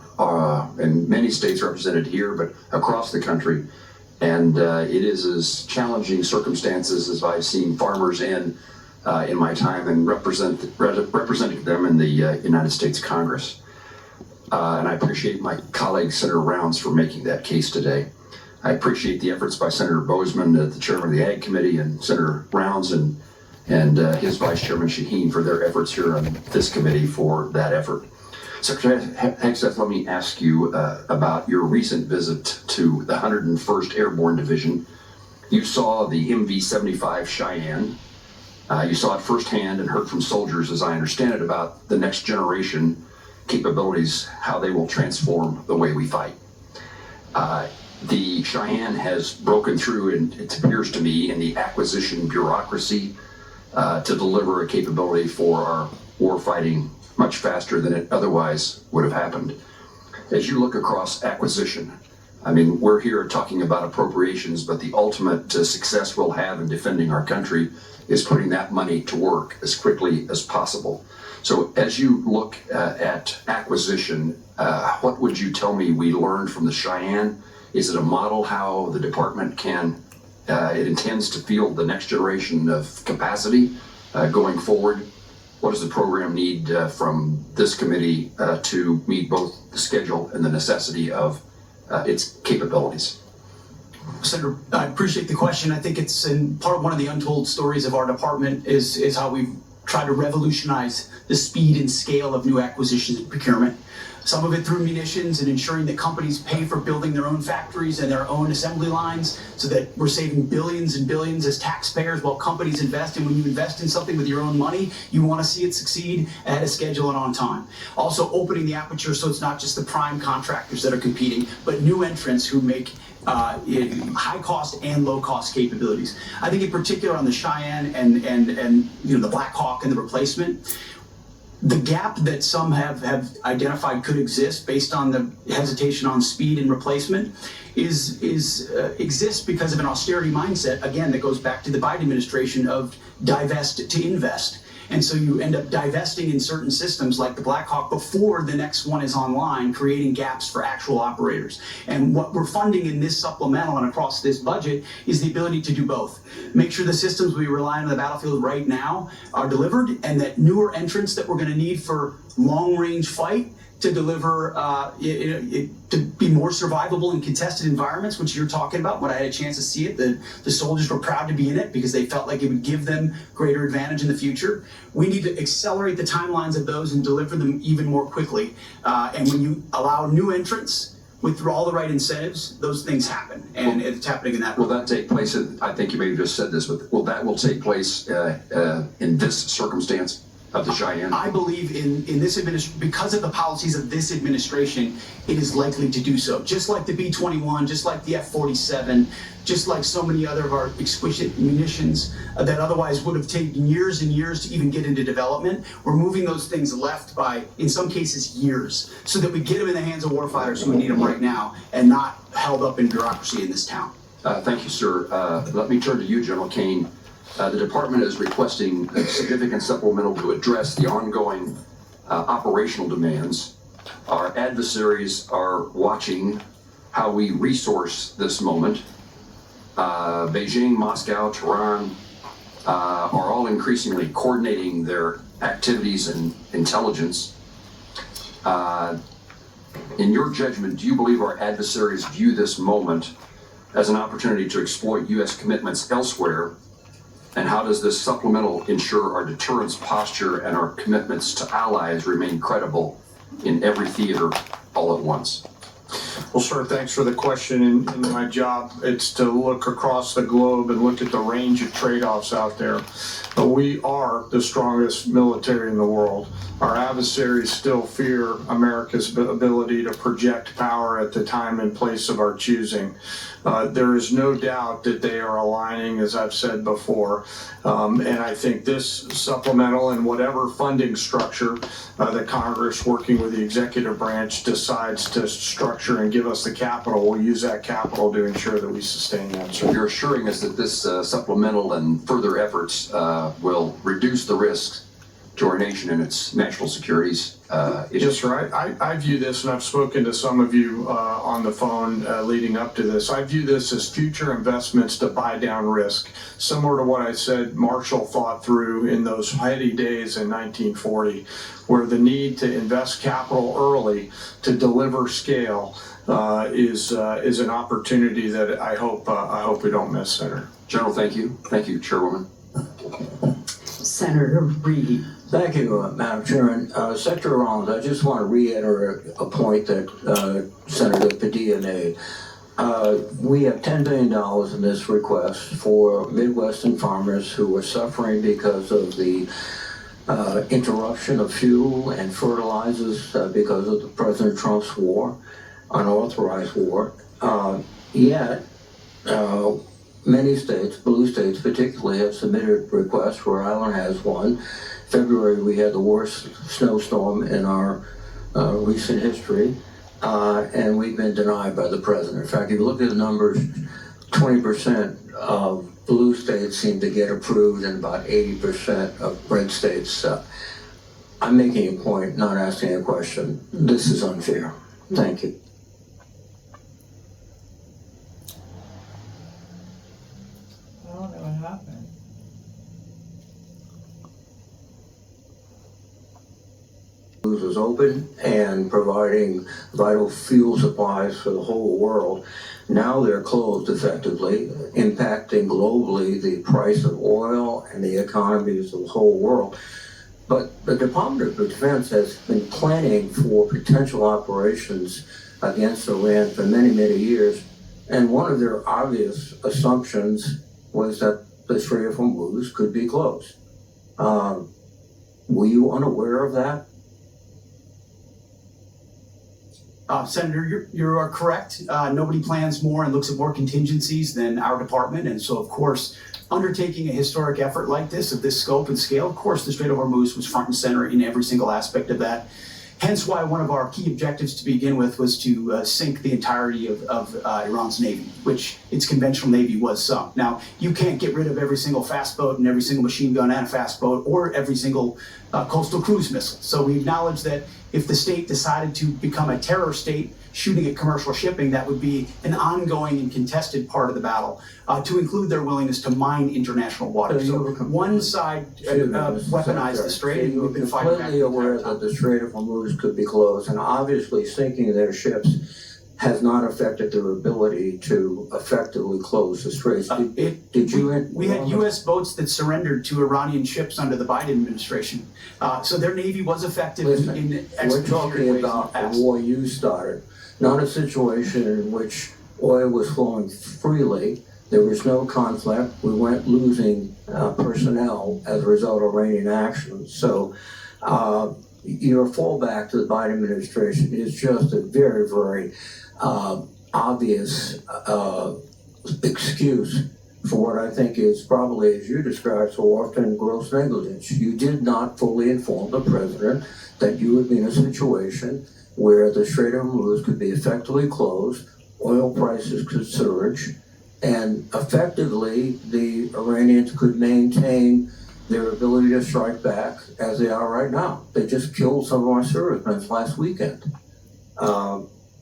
many states represented here, but across the country. And it is as challenging circumstances as I've seen farmers in my time and representing them in the United States Congress. And I appreciate my colleague, Senator Rounds, for making that case today. I appreciate the efforts by Senator Bozeman, the chairman of the Ag Committee, and Senator Rounds and his Vice Chairman Shaheen for their efforts here on this committee for that effort. Secretary Hegseth, let me ask you about your recent visit to the 101st Airborne Division. You saw the MV-75 Cheyenne. You saw it firsthand and heard from soldiers, as I understand it, about the next generation capabilities, how they will transform the way we fight. The Cheyenne has broken through, and it appears to me, in the acquisition bureaucracy to deliver a capability for our war fighting much faster than it otherwise would have happened. As you look across acquisition, I mean, we're here talking about appropriations, but the ultimate success we'll have in defending our country is putting that money to work as quickly as possible. So as you look at acquisition, what would you tell me we learned from the Cheyenne? Is it a model how the department it intends to field the next generation of capacity going forward? What does the program need from this committee to meet both the schedule and the necessity of its capabilities? Senator, I appreciate the question. I think it's one of the untold stories of our department is how we've try to revolutionize the speed and scale of new acquisitions and procurement. Some of it through munitions and ensuring that companies pay for building their own factories and their own assembly lines so that we're saving billions and billions as taxpayers while companies invest. And when you invest in something with your own money, you want to see it succeed ahead of schedule and on time. Also opening the aperture so it's not just the prime contractors that are competing, but new entrants who make high cost and low cost capabilities. I think in particular on the Cheyenne and the Black Hawk and the replacement, the gap that some have identified could exist based on the hesitation on speed and replacement exists because of an austerity mindset, again, that goes back to the Biden administration of divest to invest. And so you end up divesting in certain systems like the Black Hawk before the next one is online, creating gaps for actual operators. And what we're funding in this supplemental and across this budget is the ability to do both. Make sure the systems we rely on the battlefield right now are delivered, and that newer entrants that we're going to need for long-range fight to deliver, to be more survivable in contested environments, which you're talking about. When I had a chance to see it, the soldiers were proud to be in it because they felt like it would give them greater advantage in the future. We need to accelerate the timelines of those and deliver them even more quickly. And when you allow new entrants with all the right incentives, those things happen, and it's happening in that way. Will that take place? I think you may have just said this, but will take place in this circumstance of the Cheyenne? I believe in this administration, because of the policies of this administration, it is likely to do so. Just like the B-21, just like the F-47, just like so many other of our exquisite munitions that otherwise would have taken years and years to even get into development. We're moving those things left by, in some cases, years, so that we get them in the hands of warfighters who need them right now and not held up in bureaucracy in this town. Thank you, sir. Let me turn to you, General Kane. The department is requesting a significant supplemental to address the ongoing operational demands. Our adversaries are watching how we resource this moment. Beijing, Moscow, Tehran are all increasingly coordinating their activities and intelligence. In your judgment, do you believe our adversaries view this moment as an opportunity to exploit U.S. commitments elsewhere? And how does this supplemental ensure our deterrence posture and our commitments to allies remain credible in every theater all at once? Well, sir, thanks for the question. In my job, it's to look across the globe and look at the range of trade-offs out there. But we are the strongest military in the world. Our adversaries still fear America's ability to project power at the time and place of our choosing. There is no doubt that they are aligning, as I've said before. And I think this supplemental and whatever funding structure that Congress, working with the executive branch, decides to structure and give us the capital, we'll use that capital to ensure that we sustain that. So you're assuring us that this supplemental and further efforts will reduce the risks to our nation and its national securities issues? Yes, sir. I view this, and I've spoken to some of you on the phone leading up to this. I view this as future investments to buy down risk, similar to what I said Marshall thought through in those heady days in 1940, where the need to invest capital early to deliver scale is an opportunity that I hope we don't miss, Senator. General, thank you. Thank you, Chairwoman. Senator Reed. Thank you, Madam Chairman. Secretary Rollins, I just want to reiterate a point that Senator Padilla made. We have $10 billion in this request for Midwestern farmers who are suffering because of the interruption of fuel and fertilizers because of the President Trump's war, unauthorized war. Yet, many states, blue states particularly, have submitted requests. Rhode Island has one. February, we had the worst snowstorm in our recent history, and we've been denied by the president. In fact, if you look at the numbers, 20% of blue states seem to get approved, and about 80% of red states. I'm making a point, not asking a question. This is unfair. Thank you. I don't know what happened. Is open and providing vital fuel supplies for the whole world. Now they're closed effectively, impacting globally the price of oil and the economies of the whole world. But the Department of Defense has been planning for potential operations against Iran for many, many years. And one of their obvious assumptions was that the Strait of Hormuz could be closed. Were you unaware of that? Senator, you are correct. Nobody plans more and looks at more contingencies than our department. And so, of course, undertaking a historic effort like this, of this scope and scale, of course, the Strait of Hormuz was front and center in every single aspect of that. Hence why one of our key objectives to begin with was to sink the entirety of Iran's Navy, which its conventional Navy was sunk. Now, you can't get rid of every single fast boat and every single machine gun and a fast boat or every single coastal cruise missile. So we acknowledge that if the state decided to become a terror state shooting at commercial shipping, that would be an ongoing and contested part of the battle, to include their willingness to mine international waters. So one side weaponized the strait, and we've been fighting back. Completely aware that the Strait of Hormuz could be closed, and obviously sinking their ships has not affected their ability to effectively close the straits. We had U.S. boats that surrendered to Iranian ships under the Biden administration. So their Navy was effective in we're talking about the war you started, not a situation in which oil was flowing freely. There was no conflict. We weren't losing personnel as a result of Iranian actions. So your fallback to the Biden administration is just a very, very obvious excuse for what I think is probably, as you described so often, gross negligence. You did not fully inform the president that you would be in a situation where the Strait of Hormuz could be effectively closed, oil prices could surge, and effectively the Iranians could maintain their ability to strike back as they are right now. They just killed some of our servicemen last weekend.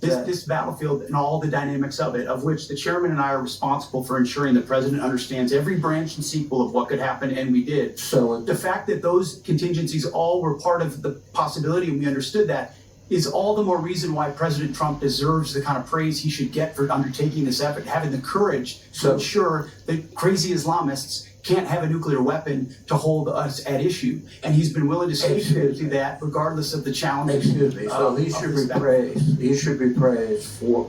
This battlefield and all the dynamics of it, of which the chairman and I are responsible for ensuring the president understands every branch and sequel of what could happen, and we did. So the fact that those contingencies all were part of the possibility, and we understood that, is all the more reason why President Trump deserves the kind of praise he should get for undertaking this effort, having the courage to ensure that crazy Islamists can't have a nuclear weapon to hold us at issue. And he's been willing to stay true to that regardless of the challenges. Excuse me. So he should be praised. He should be praised for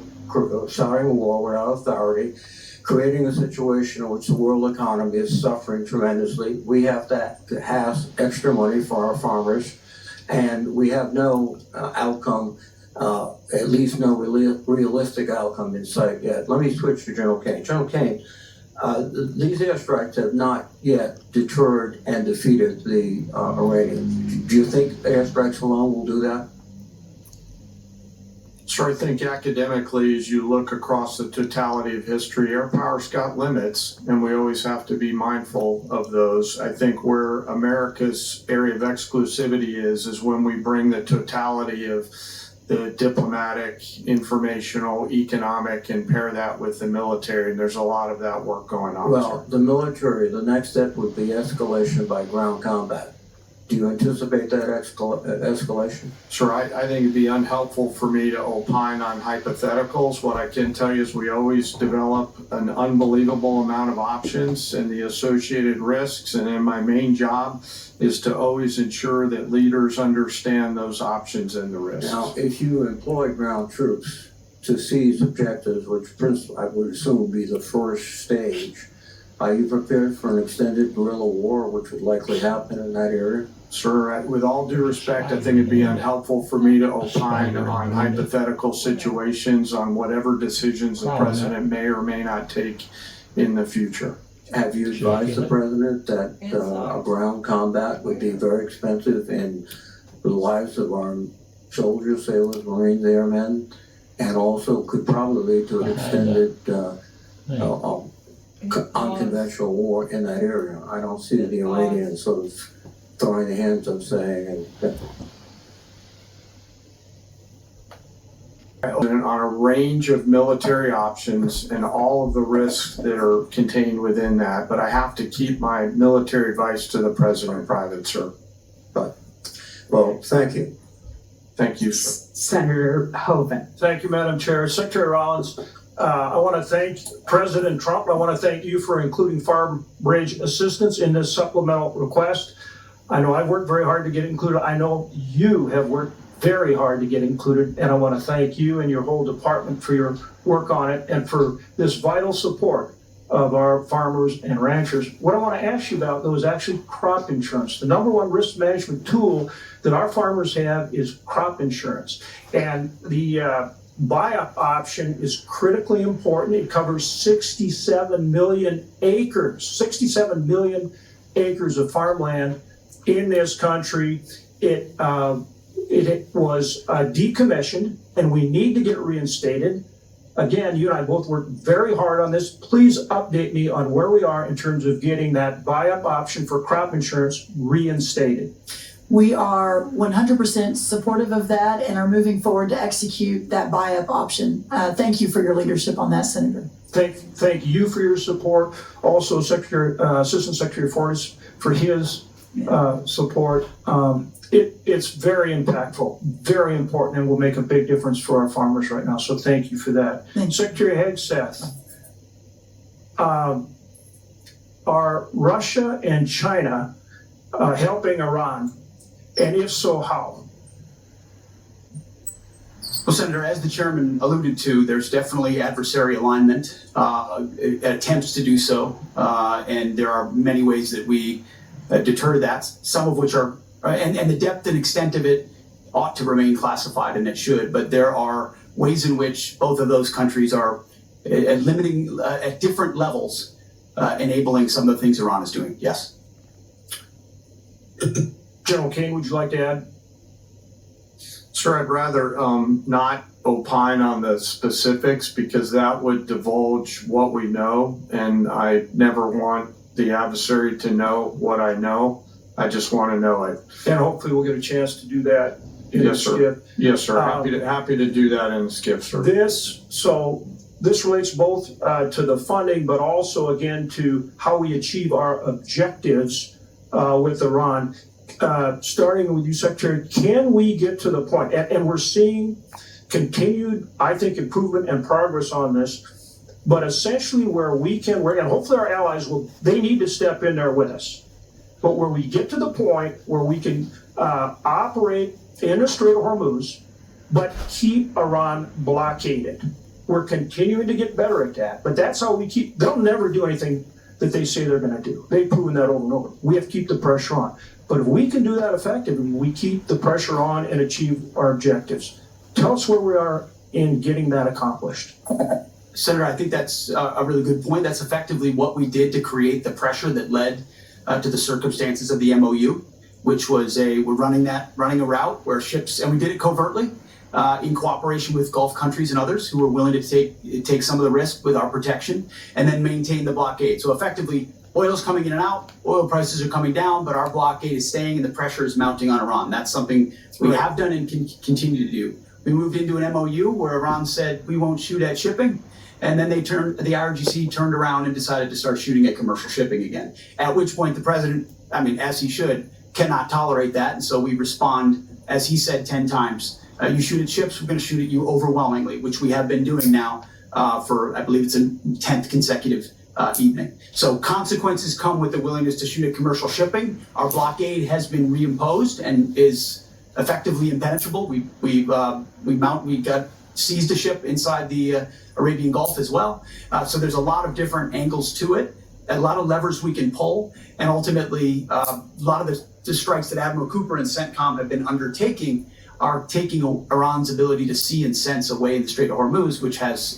starting a war without authority, creating a situation in which the world economy is suffering tremendously. We have to have extra money for our farmers, and we have no outcome, at least no realistic outcome in sight yet. Let me switch to General Kane. General Kane, these airstrikes have not yet deterred and defeated the Iranians. Do you think airstrikes alone will do that? So I think academically, as you look across the totality of history, air power's got limits, and we always have to be mindful of those. I think where America's area of exclusivity is when we bring the totality of the diplomatic, informational, economic, and pair that with the military, and there's a lot of that work going on. Well, the military, the next step would be escalation by ground combat. Do you anticipate that escalation? Sure, I think it'd be unhelpful for me to opine on hypotheticals. What I can tell you is we always develop an unbelievable amount of options and the associated risks, and then my main job is to always ensure that leaders understand those options and the risks. Now, if you employ ground troops to seize objectives, which I would assume would be the first stage, are you prepared for an extended guerrilla war, which would likely happen in that area? Sir, with all due respect, I think it'd be unhelpful for me to opine on hypothetical situations, on whatever decisions the president may or may not take in the future. Have you advised the president that a ground combat would be very expensive in the lives of our soldiers, sailors, Marines, airmen, and also could probably lead to an extended unconventional war in that area? I don't see the Iranians sort of throwing their hands up saying, on a range of military options and all of the risks that are contained within that, but I have to keep my military advice to the president private, sir. But, well, thank you. Thank you, sir. Senator Hoeven. Thank you, Madam Chair. Secretary Rollins, I want to thank President Trump. I want to thank you for including farm bridge assistance in this supplemental request. I know I've worked very hard to get included. I know you have worked very hard to get included, and I want to thank you and your whole department for your work on it and for this vital support of our farmers and ranchers. What I want to ask you about, though, is actually crop insurance. The number one risk management tool that our farmers have is crop insurance. And the buy-up option is critically important. It covers 67 million acres, 67 million acres of farmland in this country. It was decommissioned, and we need to get it reinstated. Again, you and I both worked very hard on this. Please update me on where we are in terms of getting that buy-up option for crop insurance reinstated. We are 100% supportive of that and are moving forward to execute that buy-up option. Thank you for your leadership on that, Senator. Thank you for your support. Also, Assistant Secretary Fortas for his support. It's very impactful, very important, and will make a big difference for our farmers right now. So thank you for that. Secretary Hegseth, are Russia and China helping Iran? And if so, how? Well, Senator, as the chairman alluded to, there's definitely adversary alignment, attempts to do so, and there are many ways that we deter that, some of which are, and the depth and extent of it ought to remain classified, and it should, but there are ways in which both of those countries are limiting at different levels, enabling some of the things Iran is doing. Yes. General Kane, would you like to add? Sure, I'd rather not opine on the specifics because that would divulge what we know, and I never want the adversary to know what I know. I just want to know it. And hopefully we'll get a chance to do that in Yes, sir. SCIF. Yes, sir. Happy to do that in SCIF, sir. This relates both to the funding, but also again to how we achieve our objectives with Iran. Starting with you, Secretary, can we get to the point, and we're seeing continued, I think, improvement and progress on this, but essentially where we can, and hopefully our allies they need to step in there with us, but where we get to the point where we can operate in the Strait of Hormuz, but keep Iran blockaded. We're continuing to get better at that, but that's how they'll never do anything that they say they're going to do. They've proven that over and over. We have to keep the pressure on. But if we can do that effectively, we keep the pressure on and achieve our objectives. Tell us where we are in getting that accomplished. Senator, I think that's a really good point. That's effectively what we did to create the pressure that led to the circumstances of the MOU, which was we're running a route where ships, and we did it covertly in cooperation with Gulf countries and others who were willing to take some of the risk with our protection and then maintain the blockade. So effectively, oil's coming in and out, oil prices are coming down, but our blockade is staying and the pressure is mounting on Iran. That's something we have done and can continue to do. We moved into an MOU where Iran said we won't shoot at shipping, and then the IRGC turned around and decided to start shooting at commercial shipping again. At which point the president, as he should, cannot tolerate that, and so we respond, as he said 10 times, you shoot at ships, we're going to shoot at you overwhelmingly, which we have been doing now for, I believe it's a 10th consecutive evening. So consequences come with the willingness to shoot at commercial shipping. Our blockade has been reimposed and is effectively impenetrable. We got seized a ship inside the Arabian Gulf as well. So there's a lot of different angles to it, a lot of levers we can pull, and ultimately a lot of the strikes that Admiral Cooper and CENTCOM have been undertaking are taking Iran's ability to see and sense away in the Strait of Hormuz, which has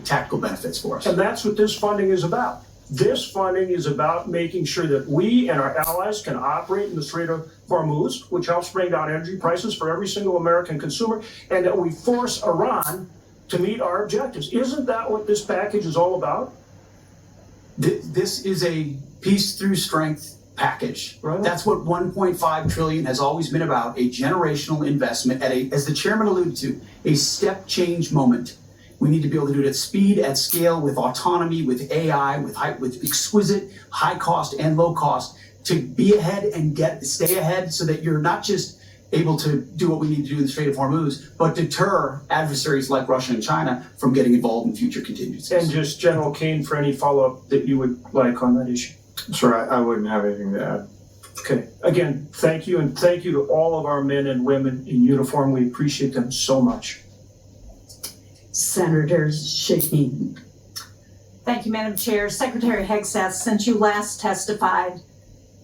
tactical benefits for us. And that's what this funding is about. This funding is about making sure that we and our allies can operate in the Strait of Hormuz, which helps bring down energy prices for every single American consumer, and that we force Iran to meet our objectives. Isn't that what this package is all about? This is a peace through strength package. Right. That's what 1.5 trillion has always been about, a generational investment at as the chairman alluded to, a step change moment. We need to be able to do it at speed, at scale, with autonomy, with AI, with exquisite high cost and low cost, to be ahead and stay ahead so that you're not just able to do what we need to do in the Strait of Hormuz, but deter adversaries like Russia and China from getting involved in future contingencies. And just General Kane, for any follow-up that you would like on that issue. Sure, I wouldn't have anything to add. Okay, again, thank you, and thank you to all of our men and women in uniform. We appreciate them so much. Senator Shaheen. Thank you, Madam Chair. Secretary Hegseth, since you last testified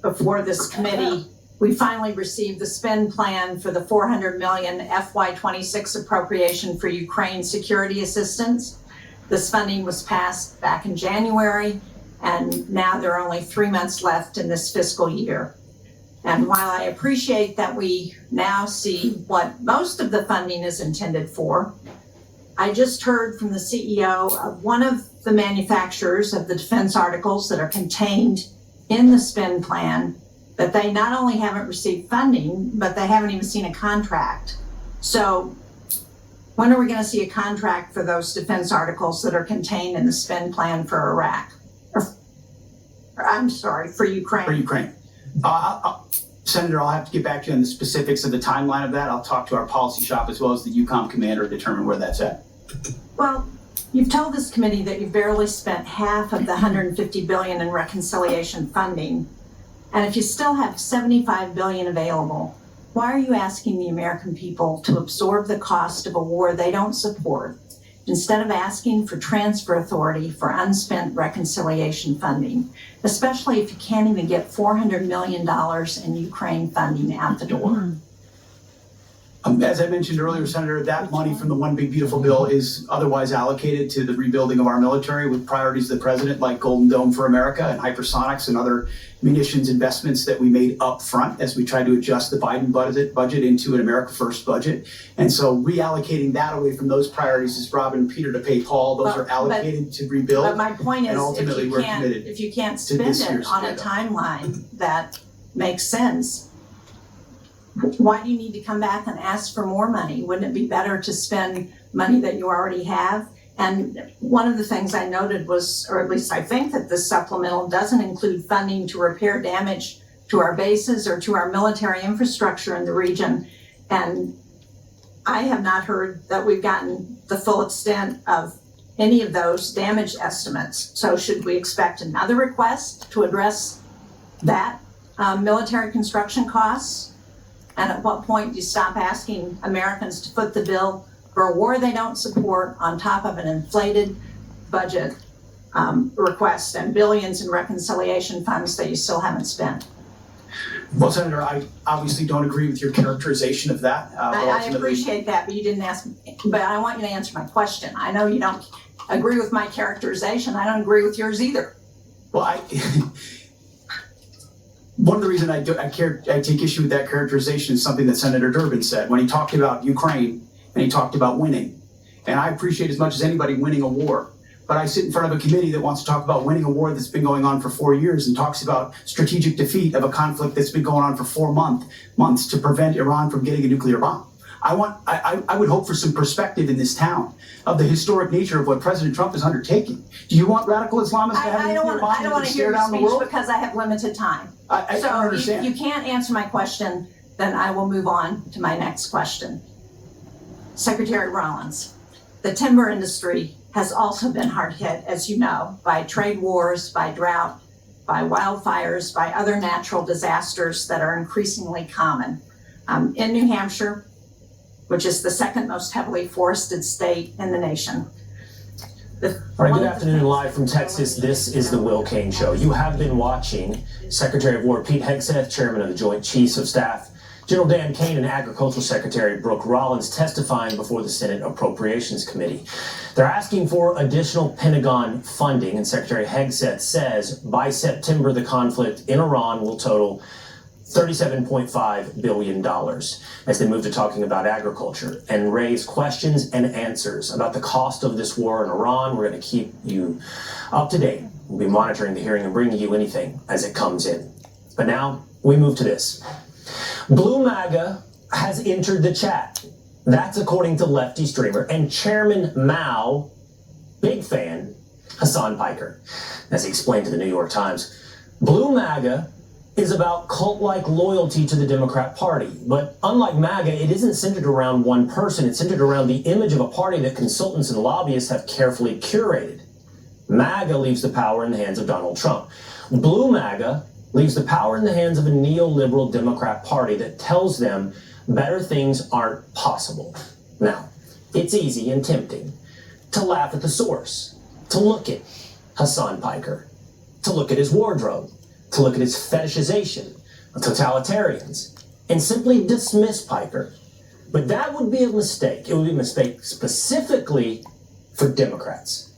before this committee, we finally received the spend plan for the $400 million FY26 appropriation for Ukraine security assistance. This funding was passed back in January, and now there are only 3 months left in this fiscal year. And while I appreciate that we now see what most of the funding is intended for, I just heard from the CEO of one of the manufacturers of the defense articles that are contained in the spend plan that they not only haven't received funding, but they haven't even seen a contract. So when are we going to see a contract for those defense articles that are contained in the spend plan for Iraq? For Ukraine. For Ukraine. Senator, I'll have to get back to you on the specifics of the timeline of that. I'll talk to our policy shop as well as the UCOM commander to determine where that's at. Well, you've told this committee that you've barely spent half of the $150 billion in reconciliation funding. And if you still have $75 billion available, why are you asking the American people to absorb the cost of a war they don't support, instead of asking for transfer authority for unspent reconciliation funding, especially if you can't even get $400 million in Ukraine funding out the door? As I mentioned earlier, Senator, that money from the One Big Beautiful Bill is otherwise allocated to the rebuilding of our military with priorities of the president like Golden Dome for America and hypersonics and other munitions investments that we made up front as we tried to adjust the Biden budget into an America First budget. And so reallocating that away from those priorities is robbing Peter to pay Paul. Those are allocated to rebuild. But my point is, ultimately if you can't spend it on a timeline that makes sense, why do you need to come back and ask for more money? Wouldn't it be better to spend money that you already have? And one of the things I noted was, or at least I think, that this supplemental doesn't include funding to repair damage to our bases or to our military infrastructure in the region. And I have not heard that we've gotten the full extent of any of those damage estimates. So should we expect another request to address that military construction costs? And at what point do you stop asking Americans to foot the bill for a war they don't support on top of an inflated budget request and billions in reconciliation funds that you still haven't spent? Well, Senator, I obviously don't agree with your characterization of that. I appreciate that, but you didn't ask me. But I want you to answer my question. I know you don't agree with my characterization. I don't agree with yours either. Well, one of the reasons I take issue with that characterization is something that Senator Durbin said when he talked about Ukraine and he talked about winning. And I appreciate as much as anybody winning a war. But I sit in front of a committee that wants to talk about winning a war that's been going on for 4 years and talks about strategic defeat of a conflict that's been going on for 4 months to prevent Iran from getting a nuclear bomb. I would hope for some perspective in this town of the historic nature of what President Trump is undertaking. Do you want radical Islamists to have a nuclear bomb? I don't want to hear your speech because I have limited time. I don't understand. If you can't answer my question, then I will move on to my next question. Secretary Rollins, the timber industry has also been hard hit, as you know, by trade wars, by drought, by wildfires, by other natural disasters that are increasingly common. In New Hampshire, which is the second most heavily forested state in the nation. All right, good afternoon, live from Texas. This is the Will Cain Show. You have been watching Secretary of War Pete Hegseth, Chairman of the Joint Chiefs of Staff, General Dan Cain, and Agricultural Secretary Brooke Rollins testifying before the Senate Appropriations Committee. They're asking for additional Pentagon funding, and Secretary Hegseth says by September, the conflict in Iran will total $37.5 billion as they move to talking about agriculture and raise questions and answers about the cost of this war in Iran. We're going to keep you up to date. We'll be monitoring the hearing and bringing you anything as it comes in. But now we move to this. Blue MAGA has entered the chat. That's according to Lefty Streamer and Chairman Mao, big fan, Hassan Piker. As he explained to the New York Times, Blue MAGA is about cult-like loyalty to the Democrat Party. But unlike MAGA, it isn't centered around one person. It's centered around the image of a party that consultants and lobbyists have carefully curated. MAGA leaves the power in the hands of Donald Trump. Blue MAGA leaves the power in the hands of a neoliberal Democrat Party that tells them better things aren't possible. Now, it's easy and tempting to laugh at the source, to look at Hassan Piker, to look at his wardrobe, to look at his fetishization of totalitarians, and simply dismiss Piker. But that would be a mistake. It would be a mistake specifically for Democrats.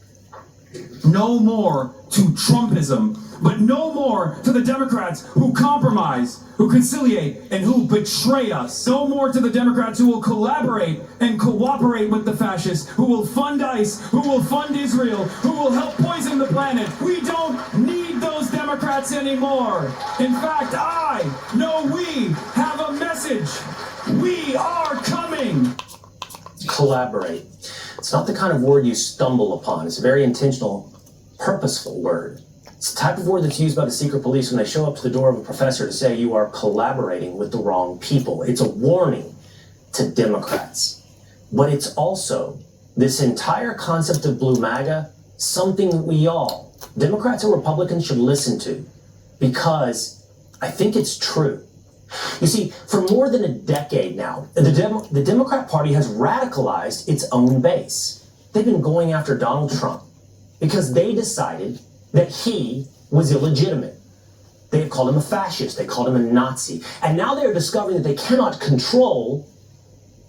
No more to Trumpism, but no more to the Democrats who compromise, who conciliate, and who betray us. No more to the Democrats who will collaborate and cooperate with the fascists, who will fund ICE, who will fund Israel, who will help poison the planet. We don't need those Democrats anymore. In fact, we have a message. We are coming. Collaborate. It's not the kind of word you stumble upon. It's a very intentional, purposeful word. It's the type of word that's used by the secret police when they show up to the door of a professor to say you are collaborating with the wrong people. It's a warning to Democrats. But it's also, this entire concept of Blue MAGA, something that we all, Democrats or Republicans, should listen to, because I think it's true. You see, for more than a decade now, the Democrat Party has radicalized its own base. They've been going after Donald Trump because they decided that he was illegitimate. They have called him a fascist. They called him a Nazi. And now they are discovering that they cannot control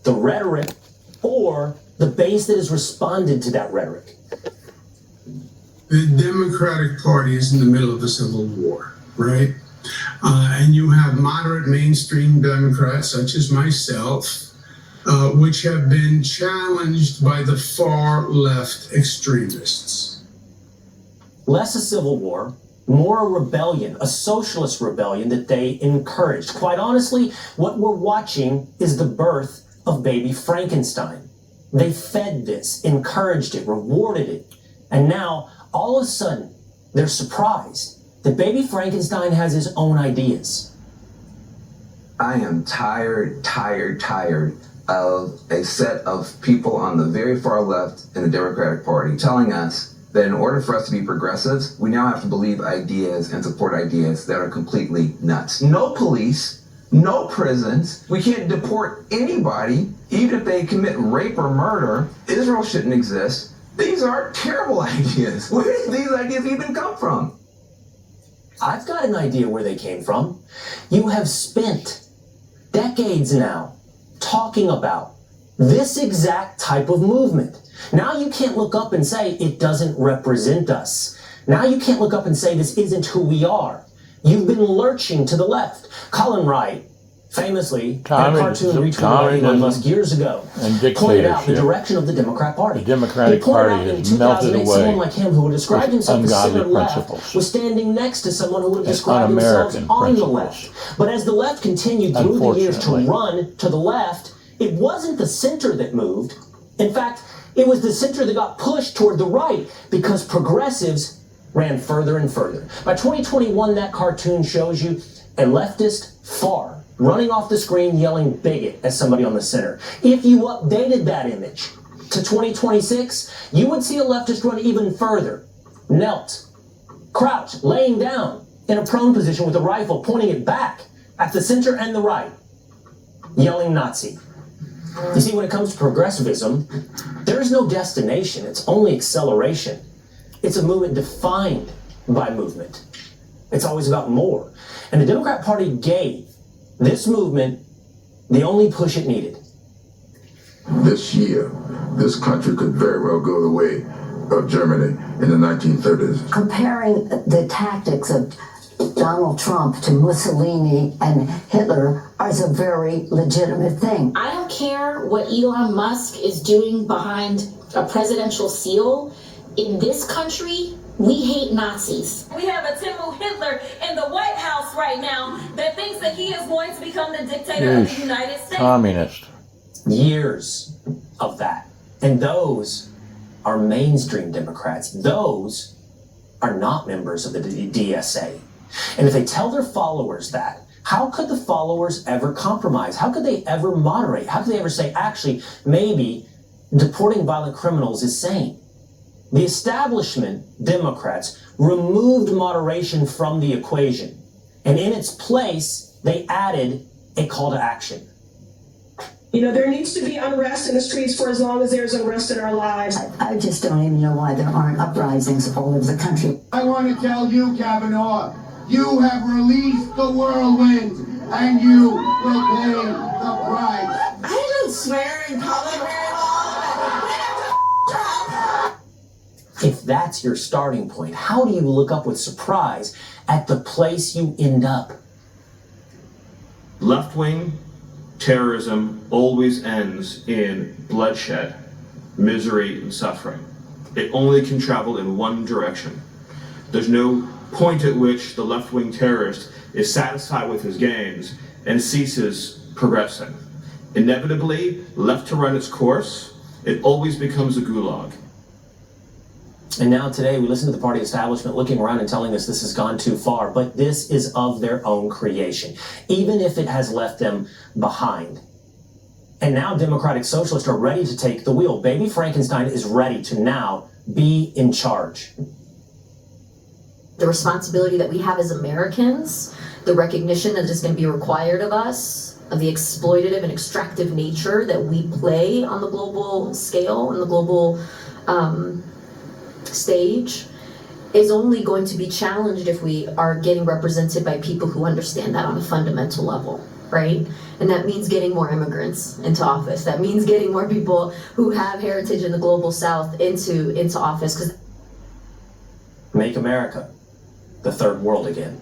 the rhetoric or the base that has responded to that rhetoric. The Democratic Party is in the middle of a civil war, right? And you have moderate mainstream Democrats, such as myself, which have been challenged by the far left extremists. Less a civil war, more a rebellion, a socialist rebellion that they encouraged. Quite honestly, what we're watching is the birth of baby Frankenstein. They fed this, encouraged it, rewarded it, and now, all of a sudden, they're surprised that baby Frankenstein has his own ideas. I am tired of a set of people on the very far left in the Democratic Party telling us that in order for us to be progressives, we now have to believe ideas and support ideas that are completely nuts. No police, no prisons, we can't deport anybody, even if they commit rape or murder. Israel shouldn't exist. These are terrible ideas. Where did these ideas even come from? I've got an idea where they came from. You have spent decades now talking about this exact type of movement. Now you can't look up and say it doesn't represent us. Now you can't look up and say this isn't who we are. You've been lurching to the left. Colin Wright, famously, in a cartoon retweeted by Elon Musk years ago, pointed out the direction of the Democrat Party. The Democratic Party has melted away. Someone like him who would describe himself as center left was standing next to someone who would have described themselves on the left. But as the left continued through the years to run to the left, it wasn't the center that moved. In fact, it was the center that got pushed toward the right because progressives ran further and further. By 2021, that cartoon shows you a leftist far running off the screen yelling bigot at somebody on the center. If you updated that image to 2026, you would see a leftist run even further. Knelt, crouched, laying down in a prone position with a rifle, pointing it back at the center and the right, yelling Nazi. You see, when it comes to progressivism, there is no destination. It's only acceleration. It's a movement defined by movement. It's always about more. And the Democrat Party gave this movement the only push it needed. This year, this country could very well go the way of Germany in the 1930s. Comparing the tactics of Donald Trump to Mussolini and Hitler is a very legitimate thing. I don't care what Elon Musk is doing behind a presidential seal. In this country, we hate Nazis. We have a Timmu Hitler in the White House right now that thinks that he is going to become the dictator of the United States. Communist. Years of that. And those are mainstream Democrats. Those are not members of the DSA. And if they tell their followers that, how could the followers ever compromise? How could they ever moderate? How could they ever say, actually, maybe deporting violent criminals is sane? The establishment, Democrats, removed moderation from the equation. And in its place, they added a call to action. You know, there needs to be unrest in the streets for as long as there's unrest in our lives. I just don't even know why there aren't uprisings all over the country. I want to tell you, Kavanaugh, you have released the whirlwind, and you will pay the price. I don't swear in public very long. If that's your starting point, how do you look up with surprise at the place you end up? Left-wing terrorism always ends in bloodshed, misery, and suffering. It only can travel in one direction. There's no point at which the left-wing terrorist is satisfied with his gains and ceases progressing. Inevitably, left to run its course, it always becomes a gulag. And now today we listen to the party establishment looking around and telling us this has gone too far, but this is of their own creation, even if it has left them behind. And now Democratic Socialists are ready to take the wheel. Baby Frankenstein is ready to now be in charge. The responsibility that we have as Americans, the recognition that is going to be required of us, of the exploitative and extractive nature that we play on the global scale and the global stage, is only going to be challenged if we are getting represented by people who understand that on a fundamental level, right? And that means getting more immigrants into office. That means getting more people who have heritage in the global South into office. Because make America the third world again.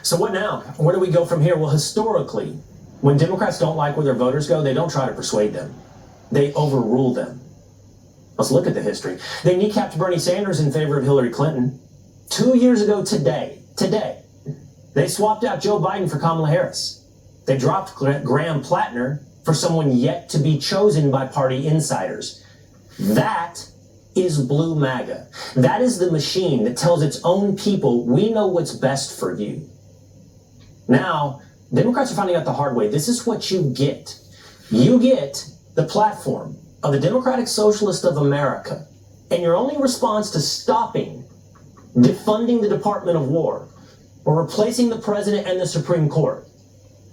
So what now? Where do we go from here? Well, historically, when Democrats don't like where their voters go, they don't try to persuade them. They overrule them. Let's look at the history. They kneecapped Bernie Sanders in favor of Hillary Clinton. 2 years ago today, they swapped out Joe Biden for Kamala Harris. They dropped Graham Plattner for someone yet to be chosen by party insiders. That is Blue MAGA. That is the machine that tells its own people, we know what's best for you. Now, Democrats are finding out the hard way. This is what you get. You get the platform of the Democratic Socialist of America, and your only response to stopping defunding the Department of War or replacing the president and the Supreme Court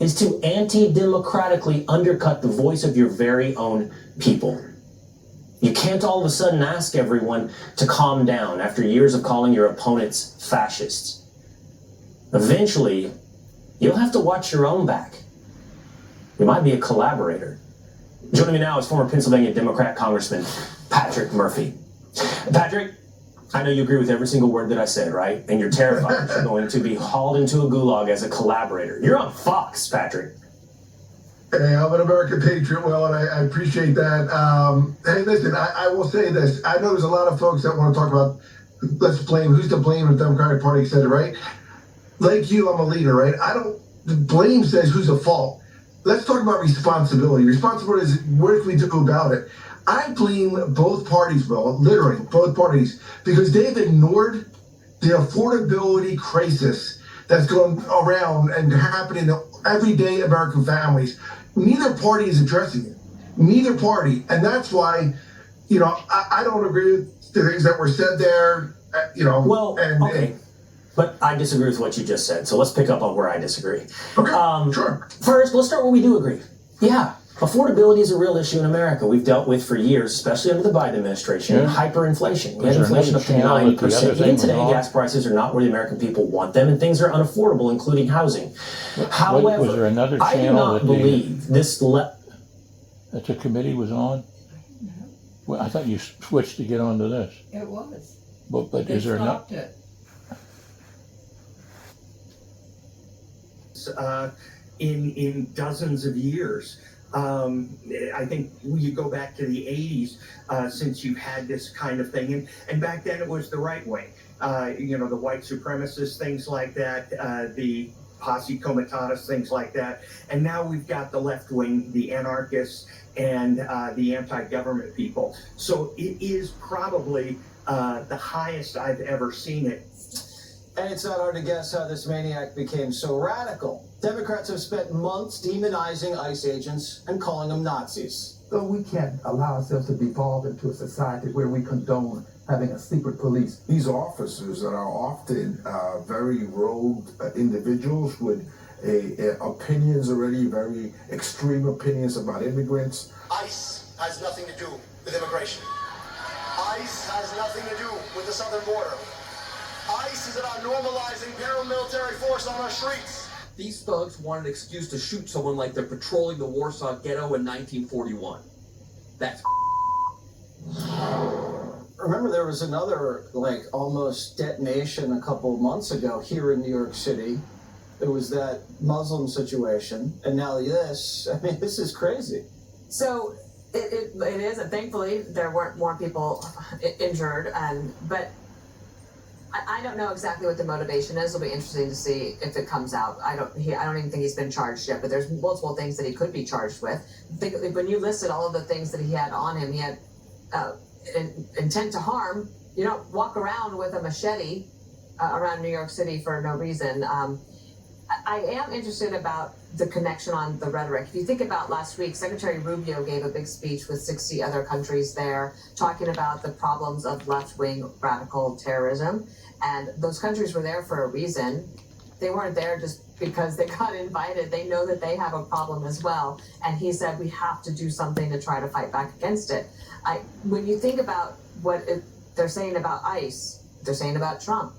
is to anti-democratically undercut the voice of your very own people. You can't all of a sudden ask everyone to calm down after years of calling your opponents fascists. Eventually, you'll have to watch your own back. You might be a collaborator. Joining me now is former Pennsylvania Democrat Congressman Patrick Murphy. Patrick, I know you agree with every single word that I said, right? And you're terrified that you're going to be hauled into a gulag as a collaborator. You're on Fox, Patrick. Hey, I'm an American patriot, Will, and I appreciate that. Hey, listen, I will say this. I know there's a lot of folks that want to talk about, let's blame, who's to blame in the Democratic Party, et cetera, right? Like you, I'm a leader, right? The blame says who's at fault. Let's talk about responsibility. Responsibility is what can we do about it? I blame both parties, Will, literally both parties, because they've ignored the affordability crisis that's going around and happening to everyday American families. Neither party is addressing it. Neither party. And that's why, I don't agree with the things that were said there, Well, okay. But I disagree with what you just said, so let's pick up on where I disagree. Okay, sure. First, let's start where we do agree. Yeah, affordability is a real issue in America. We've dealt with for years, especially under the Biden administration, hyperinflation. We had inflation up to 9%. Even today, gas prices are not where the American people want them, and things are unaffordable, including housing. However, was there another channel I do not believe this that the committee was on? Well, I thought you switched to get onto this. It was. But They is there stopped not? it. In dozens of years. I think you go back to the 80s since you've had this kind of thing. And back then it was the right way. The white supremacists, things like that, the posse comitatus, things like that. And now we've got the left wing, the anarchists, and the anti-government people. So it is probably the highest I've ever seen it. And it's not hard to guess how this maniac became so radical. Democrats have spent months demonizing ICE agents and calling them Nazis. So we can't allow ourselves to devolve into a society where we condone having a secret police. These officers that are often very rogue individuals with opinions already, very extreme opinions about immigrants. ICE has nothing to do with immigration. ICE has nothing to do with the southern border. ICE is about normalizing paramilitary force on our streets. These thugs want an excuse to shoot someone like they're patrolling the Warsaw Ghetto in 1941. That's Remember, there was another, almost detonation a couple of months ago here in New York City. It was that Muslim situation, and now this. I mean, this is crazy. So it is, and thankfully there weren't more people injured, but I don't know exactly what the motivation is. It'll be interesting to see if it comes out. I don't even think he's been charged yet, but there's multiple things that he could be charged with. When you listed all of the things that he had on him, he had intent to harm. You don't walk around with a machete around New York City for no reason. I am interested about the connection on the rhetoric. If you think about last week, Secretary Rubio gave a big speech with 60 other countries there, talking about the problems of left-wing radical terrorism. And those countries were there for a reason. They weren't there just because they got invited. They know that they have a problem as well. And he said, we have to do something to try to fight back against it. When you think about what they're saying about ICE, they're saying about Trump,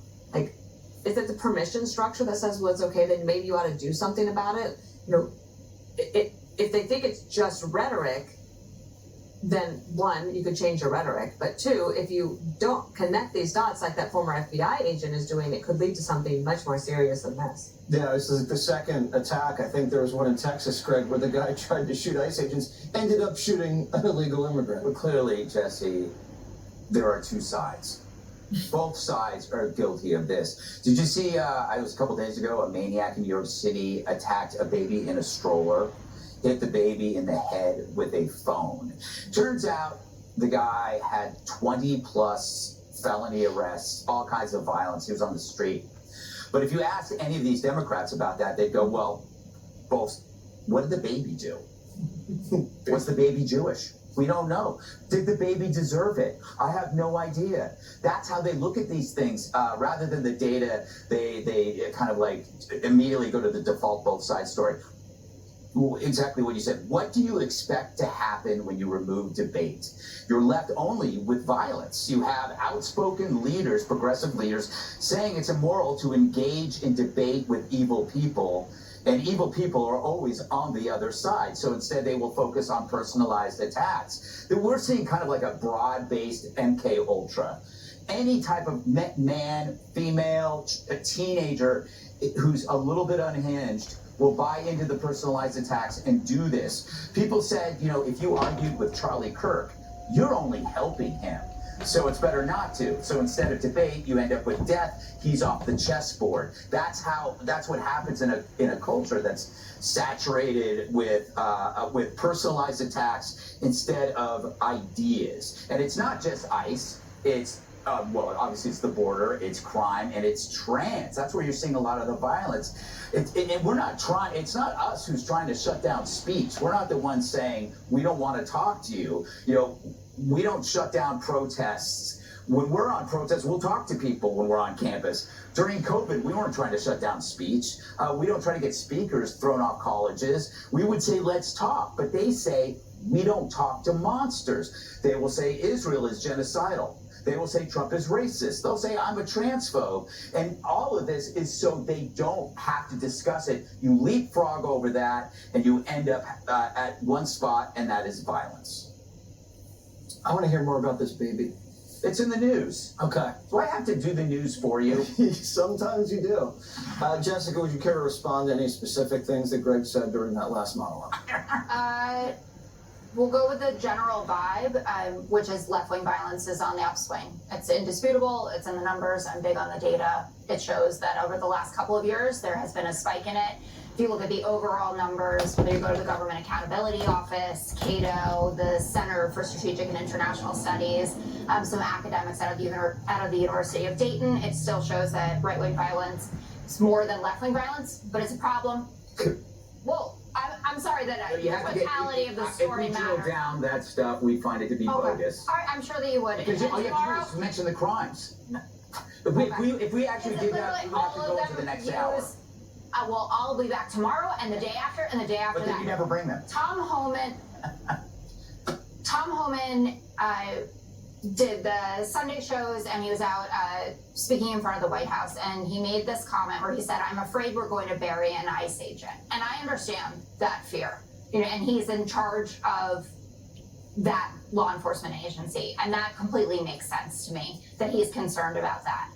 is it the permission structure that says, well, it's okay, then maybe you ought to do something about it? If they think it's just rhetoric, then one, you could change your rhetoric. But two, if you don't connect these dots like that former FBI agent is doing, it could lead to something much more serious than this. Yeah, this is the second attack. I think there was one in Texas, Craig, where the guy tried to shoot ICE agents, ended up shooting an illegal immigrant. Well, clearly, Jesse, there are two sides. Both sides are guilty of this. Did you see, it was a couple days ago, a maniac in New York City attacked a baby in a stroller, hit the baby in the head with a phone. Turns out the guy had 20 plus felony arrests, all kinds of violence. He was on the street. But if you ask any of these Democrats about that, they'd go, well, both, what did the baby do? Was the baby Jewish? We don't know. Did the baby deserve it? I have no idea. That's how they look at these things. Rather than the data, they kind of immediately go to the default both sides story. Exactly what you said. What do you expect to happen when you remove debate? You're left only with violence. You have outspoken leaders, progressive leaders, saying it's immoral to engage in debate with evil people. And evil people are always on the other side. So instead, they will focus on personalized attacks. We're seeing kind of like a broad-based MK Ultra. Any type of man, female, a teenager who's a little bit unhinged will buy into the personalized attacks and do this. People said, if you argued with Charlie Kirk, you're only helping him. So it's better not to. So instead of debate, you end up with death. He's off the chessboard. That's what happens in a culture that's saturated with personalized attacks instead of ideas. And it's not just ICE. It's obviously it's the border, it's crime, and it's trans. That's where you're seeing a lot of the violence. And we're not trying. It's not us who's trying to shut down speech. We're not the ones saying we don't want to talk to you. We don't shut down protests. When we're on protests, we'll talk to people when we're on campus. During COVID, we weren't trying to shut down speech. We don't try to get speakers thrown off colleges. We would say, let's talk. But they say, we don't talk to monsters. They will say Israel is genocidal. They will say Trump is racist. They'll say I'm a transphobe. And all of this is so they don't have to discuss it. You leapfrog over that, and you end up at one spot, and that is violence. I want to hear more about this baby. It's in the news. Okay. Do I have to do the news for you? Sometimes you do. Jessica, would you care to respond to any specific things that Greg said during that last monologue? We'll go with the general vibe, which is left-wing violence is on the upswing. It's indisputable. It's in the numbers. I'm big on the data. It shows that over the last couple of years, there has been a spike in it. If you look at the overall numbers, whether you go to the Government Accountability Office, Cato, the Center for Strategic and International Studies, some academics out of the University of Dayton, it still shows that right-wing violence is more than left-wing violence, but it's a problem. Well, I'm sorry that the totality of the story matters. If we drill down that stuff, we find it to be bogus. All right, I'm sure that you would. Because all you have to do is mention the crimes. If we actually did that, we would have to go into the next hour. Well, I'll be back tomorrow and the day after and the day after But that. then you never bring them. Tom Homan did the Sunday shows, and he was out speaking in front of the White House, and he made this comment where he said, "I'm afraid we're going to bury an ICE agent." And I understand that fear, and he's in charge of that law enforcement agency, and that completely makes sense to me that he's concerned about that.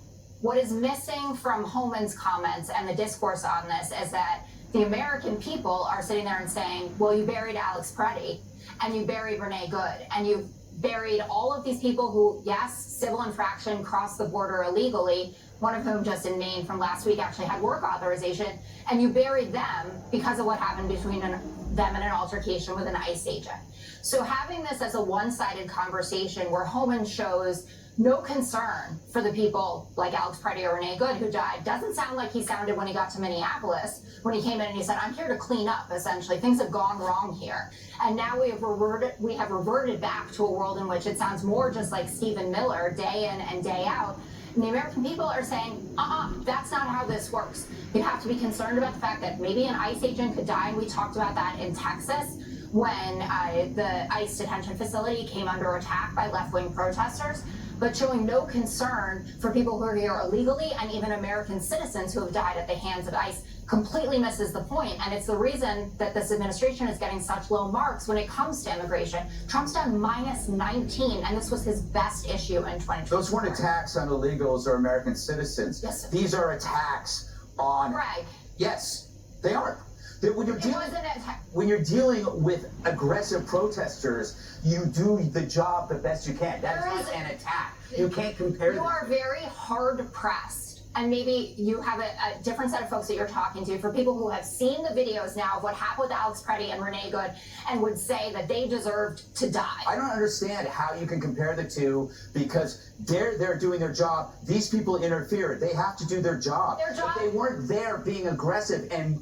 What is missing from Homan's comments and the discourse on this is that the American people are sitting there and saying, well, you buried Alex Preddy, and you buried Renee Good, and you buried all of these people who, yes, civil infraction, crossed the border illegally, one of whom just in Maine from last week actually had work authorization, and you buried them because of what happened between them and an altercation with an ICE agent. So having this as a one-sided conversation where Homan shows no concern for the people like Alex Preddy or Renee Good who died doesn't sound like he sounded when he got to Minneapolis, when he came in and he said, I'm here to clean up, essentially. Things have gone wrong here. And now we have reverted back to a world in which it sounds more just like Stephen Miller, day in and day out. And the American people are saying, that's not how this works. You have to be concerned about the fact that maybe an ICE agent could die, and we talked about that in Texas when the ICE detention facility came under attack by left-wing protesters, but showing no concern for people who are here illegally and even American citizens who have died at the hands of ICE completely misses the point. And it's the reason that this administration is getting such low marks when it comes to immigration. Trump's done -19, and this was his best issue in 2020. Those weren't attacks on illegals or American citizens. Yes. These are attacks on... Greg. Yes, they are. When you're dealing with aggressive protesters, you do the job the best you can. That is not an attack. You can't compare them. You are very hard pressed. And maybe you have a different set of folks that you're talking to. For people who have seen the videos now of what happened with Alex Preddy and Renee Good and would say that they deserved to die. I don't understand how you can compare the two, because they're doing their job. These people interfere. They have to do their job. If they weren't there being aggressive and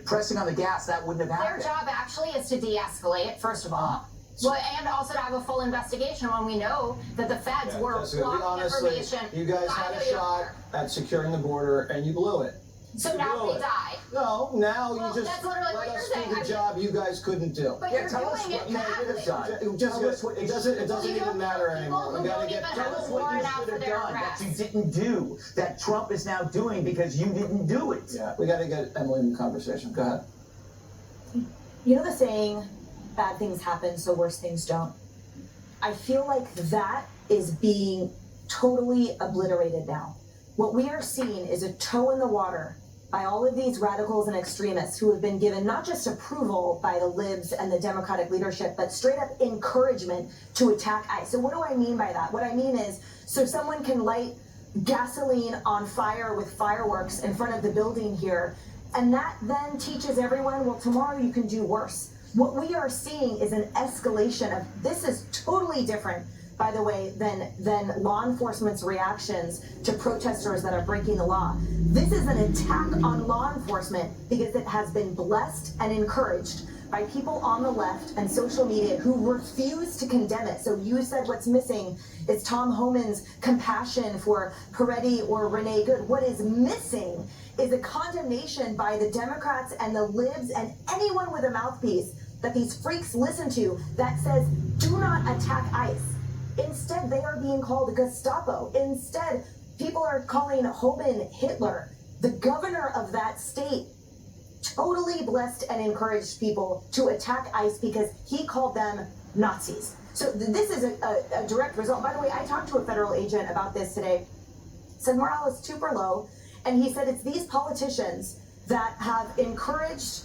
pressing on the gas, that wouldn't have happened. Their job actually is to de-escalate, first of all. Well, and also to have a full investigation when we know that the feds were blocking information. You guys had a shot at securing the border and you blew it. So now they die. No, now Well, you just that's literally let what us you're do the saying. job you guys couldn't do. But you're doing it badly. It doesn't even matter anymore. We gotta get Tell us what you should have done that you didn't do, that Trump is now doing because you didn't do it. Yeah, we gotta get Emily in the conversation. Go ahead. You know the saying, bad things happen so worse things don't? I feel like that is being totally obliterated now. What we are seeing is a toe in the water by all of these radicals and extremists who have been given not just approval by the libs and the Democratic leadership, but straight up encouragement to attack ICE. So what do I mean by that? What I mean is, so someone can light gasoline on fire with fireworks in front of the building here, and that then teaches everyone, well, tomorrow you can do worse. What we are seeing is an escalation of, this is totally different, by the way, than law enforcement's reactions to protesters that are breaking the law. This is an attack on law enforcement because it has been blessed and encouraged by people on the left and social media who refuse to condemn it. So you said what's missing is Tom Homan's compassion for Peretti or Renee Good. What is missing is a condemnation by the Democrats and the libs and anyone with a mouthpiece that these freaks listen to that says, do not attack ICE. Instead, they are being called Gestapo. Instead, people are calling Homan Hitler. The governor of that state totally blessed and encouraged people to attack ICE because he called them Nazis. So this is a direct result. By the way, I talked to a federal agent about this today. Said morale is super low. And he said it's these politicians that have encouraged,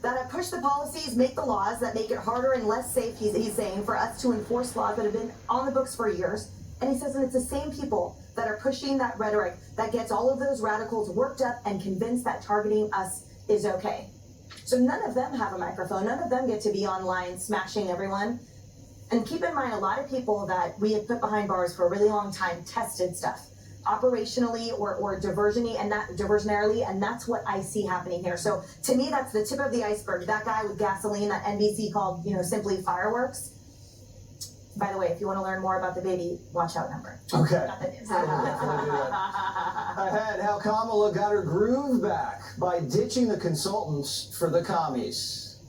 that have pushed the policies, make the laws that make it harder and less safe, he's saying, for us to enforce laws that have been on the books for years. And he says, and it's the same people that are pushing that rhetoric that gets all of those radicals worked up and convinced that targeting us is okay. So none of them have a microphone. None of them get to be online smashing everyone. And keep in mind, a lot of people that we have put behind bars for a really long time tested stuff operationally or diversionarily, and that's what I see happening here. So to me, that's the tip of the iceberg. That guy with gasoline that NBC called, simply fireworks. By the way, if you want to learn more about the baby watch out number. Okay. Not the news. Ahead, how Kamala got her groove back by ditching the consultants for the commies.